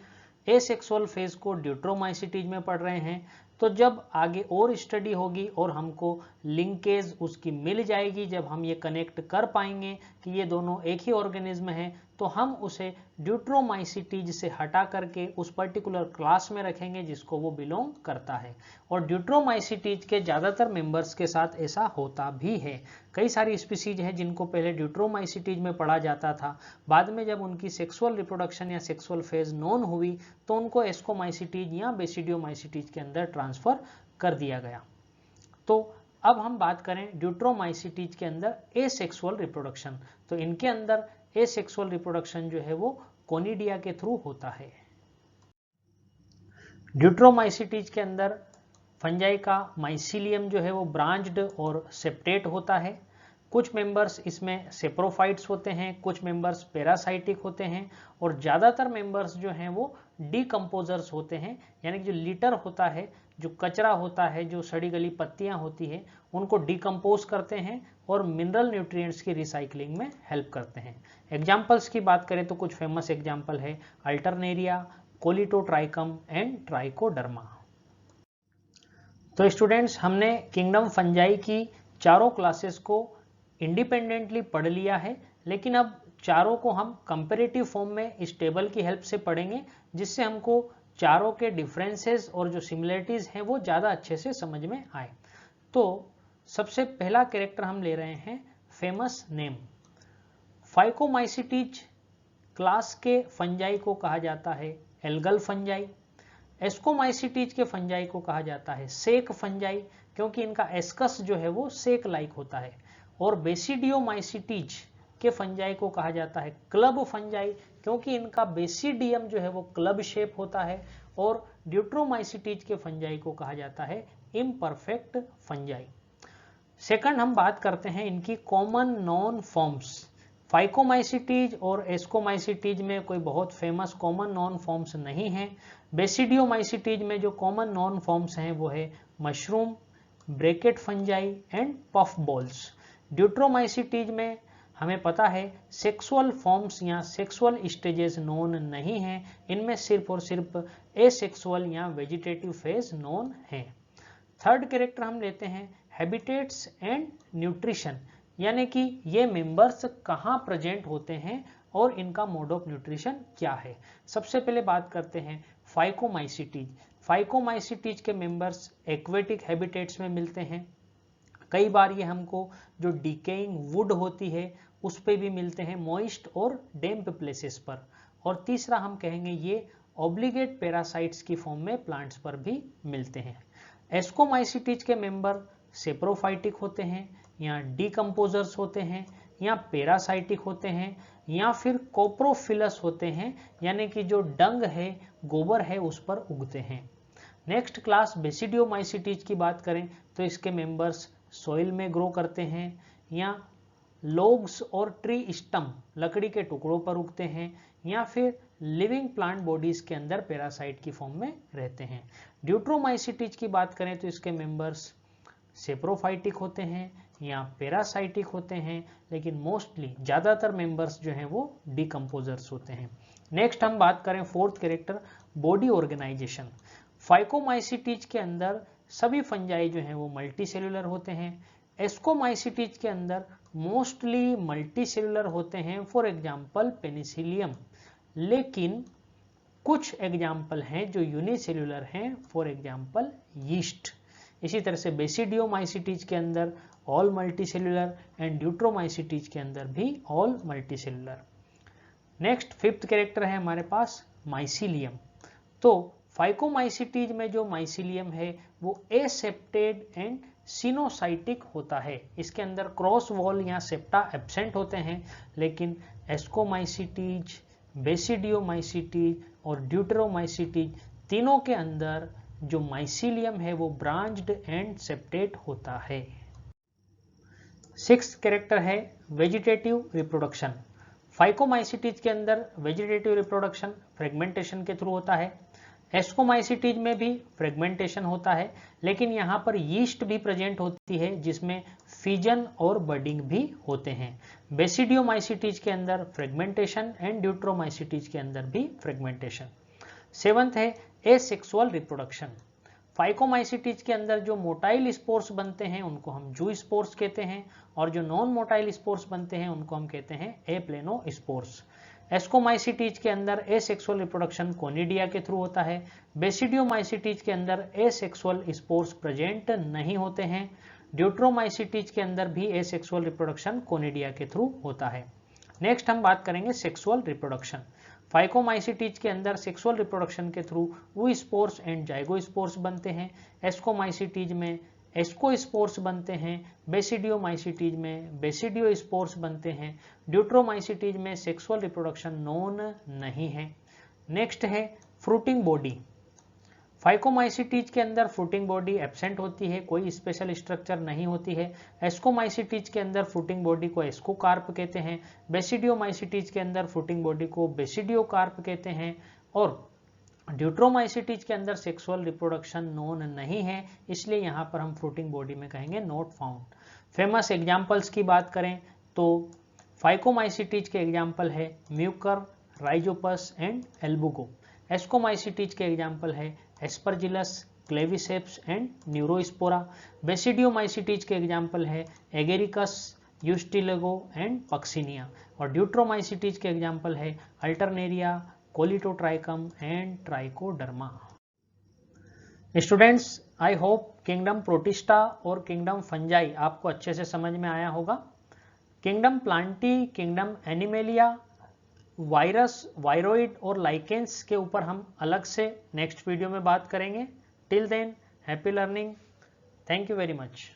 एसेक्सुअल फेज को ड्यूटेरोमाइसिटीज में पढ़ रहे हैं, तो जब आगे और स्टडी होगी और हमको लिंकेज उसकी मिल जाएगी, जब हम ये कनेक्ट कर पाएंगे कि ये दोनों एक ही ऑर्गेनिज्म है, तो हम उसे ड्यूटेरोमाइसिटीज से हटा करके उस पर्टिकुलर क्लास में रखेंगे जिसको वो बिलोंग करता है। और ड्यूटेरोमाइसिटीज के ज़्यादातर मेंबर्स के साथ ऐसा होता भी है। कई सारी स्पीसीज हैं जिनको पहले ड्यूटेरोमाइसिटीज में पढ़ा जाता था, बाद में जब उनकी सेक्सुअल रिप्रोडक्शन या सेक्सुअल फेज नोन हुई तो उनको एस्कोमाइसिटीज या बेसिडियोमाइसिटीज के अंदर ट्रांसफर कर दिया गया। तो अब हम बात करें ड्यूटेरोमाइसिटीज के अंदर एसेक्सुअल रिप्रोडक्शन। तो इनके अंदर एसेक्सुअल रिप्रोडक्शन जो है वो कोनिडिया के थ्रू होता है। ड्यूटेरोमाइसिटीज के अंदर फंजाई का माइसीलियम जो है वो ब्रांच्ड और सेप्टेट होता है। कुछ मेंबर्स इसमें सेप्रोफाइट्स होते हैं, कुछ मेंबर्स पैरासाइटिक होते हैं, और ज़्यादातर मेंबर्स जो हैं वो डीकम्पोजर्स होते हैं। यानी कि जो लिटर होता है, जो कचरा होता है, जो सड़ी गली पत्तियां होती है, उनको डिकम्पोज करते हैं और मिनरल न्यूट्रिएंट्स की रिसाइकलिंग में हेल्प करते हैं। एग्जाम्पल्स की बात करें तो कुछ फेमस एग्जाम्पल है अल्टरनेरिया, कोलिटोट्राइकम एंड ट्राइकोडर्मा। तो स्टूडेंट्स, हमने किंगडम फंजाई की चारों क्लासेस को इंडिपेंडेंटली पढ़ लिया है, लेकिन अब चारों को हम कंपैरेटिव फॉर्म में इस टेबल की हेल्प से पढ़ेंगे, जिससे हमको चारों के डिफरेंसेस और जो सिमिलरिटीज हैं वो ज़्यादा अच्छे से समझ में आए। तो सबसे पहला कैरेक्टर हम ले रहे हैं फेमस नेम। फाइकोमाइसिटीज क्लास के फंजाई को कहा जाता है एल्गल फंजाई। एस्कोमाइसिटीज के फंजाई को कहा जाता है सेक फंजाई, क्योंकि इनका एस्कस जो है वो सेक लाइक होता है। और बेसिडियोमाइसिटीज के फंजाई को कहा जाता है क्लब फंजाई, क्योंकि इनका बेसिडियम जो है वो क्लब शेप होता है। और ड्यूटेरोमाइसिटीज के फंजाई को कहा जाता है इम्परफेक्ट फंजाई। सेकंड हम बात करते हैं इनकी कॉमन नॉन फॉर्म्स। फाइकोमाइसिटीज और एस्कोमाइसिटीज में कोई बहुत फेमस कॉमन नॉन फॉर्म्स नहीं है। बेसिडियोमाइसिटीज में जो कॉमन नॉन फॉर्म्स हैं वो है mushroom, bracket fungi and puff balls. Deuteromycetes में हमें पता है सेक्सुअल फॉर्म्स या सेक्सुअल स्टेजेस नोन नहीं है, इनमें सिर्फ और सिर्फ एसेक्सुअल या वेजिटेटिव फेज नोन है। थर्ड कैरेक्टर हम लेते हैं हैबिटेट्स एंड न्यूट्रिशन, यानी कि ये मेंबर्स कहाँ प्रेजेंट होते हैं और इनका मोड ऑफ न्यूट्रिशन क्या है। सबसे पहले बात करते हैं फाइकोमाइसिटीज। फाइकोमाइसिटीज के मेंबर्स एक्वेटिक हैबिटेट्स में मिलते हैं। कई बार ये हमको जो डिकेइंग वुड होती है उस पे भी मिलते हैं, मॉइस्ट और डैम्प प्लेसेस पर। और तीसरा हम कहेंगे ये ऑब्लिगेट पैरासाइट्स की फॉर्म में प्लांट्स पर भी मिलते हैं। एस्कोमाइसिटीज के मेंबर सेप्रोफाइटिक होते हैं या डीकम्पोजर्स होते हैं या पैरासाइटिक होते हैं या फिर कोप्रोफिलस होते हैं, यानी कि जो डंग है, गोबर है, उस पर उगते हैं। नेक्स्ट क्लास बेसिडियोमाइसिटीज की बात करें तो इसके मेंबर्स सॉइल में ग्रो करते हैं या लोग्स और ट्री स्टम लकड़ी के टुकड़ों पर उगते हैं या फिर लिविंग प्लांट बॉडीज के अंदर पैरासाइट की फॉर्म में रहते हैं। ड्यूट्रोमाइसिटीज की बात करें तो इसके मेंबर्स सेप्रोफाइटिक होते हैं या पैरासाइटिक होते हैं, लेकिन मोस्टली ज्यादातर मेंबर्स जो हैं वो डिकम्पोजर्स होते हैं। नेक्स्ट हम बात करें fourth character body organization. Phycomycetes के अंदर सभी फंजाई जो हैं वो मल्टीसेलुलर होते हैं। एस्कोमाइसिटीज के अंदर मोस्टली मल्टीसेलुलर होते हैं, फॉर एग्जांपल पेनिसिलियम, लेकिन कुछ एग्जाम्पल हैं जो यूनिसेलुलर हैं, फॉर एग्जांपल यीस्ट। इसी तरह से बेसिडियोमाइसिटीज के अंदर ऑल मल्टीसेलुलर एंड ड्यूट्रोमाइसिटीज के अंदर भी all multicellular. Next fifth character है हमारे पास माइसिलियम। तो फाइकोमाइसिटीज में जो माइसिलियम है वो एसेप्टेड एंड सिनोसाइटिक होता है, इसके अंदर क्रॉस वॉल या सेप्टा एब्सेंट होते हैं, लेकिन एस्कोमाइसिटीज, बेसिडियोमाइसिटीज और ड्यूटेरोमाइसिटीज तीनों के अंदर जो माइसिलियम है वो ब्रांच्ड एंड सेप्टेट होता है। सिक्स्थ कैरेक्टर है वेजिटेटिव रिप्रोडक्शन। फाइकोमाइसिटीज के अंदर वेजिटेटिव रिप्रोडक्शन फ्रेगमेंटेशन के थ्रू होता है। एस्कोमाइसिटीज में भी फ्रेगमेंटेशन होता है, लेकिन यहाँ पर यीस्ट भी प्रेजेंट होती है जिसमें फिजन और बडिंग भी होते हैं। बेसिडियोमाइसिटीज के अंदर फ्रेगमेंटेशन एंड ड्यूट्रोमाइसिटीज के अंदर भी फ्रेगमेंटेशन। सेवंथ है एसेक्सुअल रिप्रोडक्शन। फाइकोमाइसिटीज के अंदर जो मोटाइल स्पोर्स बनते हैं उनको हम जू स्पोर्स कहते हैं, और जो नॉन मोटाइल स्पोर्स बनते हैं उनको हम कहते हैं एप्लेनो स्पोर्स। एस्कोमाइसिटीज के अंदर एसेक्सुअल रिप्रोडक्शन कोनिडिया के थ्रू होता है। बेसिडियोमाइसिटीज के अंदर एसेक्सुअल स्पोर्स प्रेजेंट नहीं होते हैं। ड्यूट्रोमाइसिटीज के अंदर भी एसेक्सुअल रिप्रोडक्शन कोनिडिया के थ्रू होता है। नेक्स्ट हम बात करेंगे सेक्सुअल रिप्रोडक्शन। फाइकोमाइसिटीज के अंदर सेक्सुअल रिप्रोडक्शन के थ्रू oospores एंड जाइगोस्पोर्स बनते हैं। एस्कोमाइसिटीज में एस्कोस्पोर्स बनते हैं। बेसिडियोमाइसिटीज में बेसिडियोस्पोर्स बनते हैं। ड्यूट्रोमाइसिटीज में सेक्सुअल रिप्रोडक्शन नोन नहीं है। नेक्स्ट है फ्रूटिंग बॉडी। फाइकोमाइसिटीज के अंदर फ्रूटिंग बॉडी एब्सेंट होती है, कोई स्पेशल स्ट्रक्चर नहीं होती है। एस्कोमाइसिटीज के अंदर फ्रूटिंग बॉडी को एस्कोकार्प कहते हैं। बेसिडियोमाइसिटीज के अंदर फ्रूटिंग बॉडी को बेसिडियोकार्प कहते हैं। और ड्यूट्रोमाइसिटीज के अंदर सेक्सुअल रिप्रोडक्शन नोन नहीं है, इसलिए यहाँ पर हम फ्रूटिंग बॉडी में कहेंगे नॉट फाउंड। फेमस एग्जाम्पल्स की बात करें तो फाइकोमाइसिटीज के एग्जाम्पल है म्यूकर, राइजोपस एंड एल्बुगो। एस्कोमाइसिटीज के एग्जाम्पल है Aspergillus, Claviceps and Neurospora. Basidiomycetes के एग्जाम्पल है एगेरिकस, यूस्टिलेगो एंड पक्सिनिया। और ड्यूट्रोमाइसिटीज के एग्जाम्पल है Alternaria, Colletotrichum and trichoderma. Students, I hope kingdom protista और किंगडम फंजाई आपको अच्छे से समझ में आया होगा। Kingdom Plantae, kingdom animalia, virus, viroid और लाइकेंस के ऊपर हम अलग से नेक्स्ट वीडियो में बात करेंगे। Till then, happy learning. Thank you very much.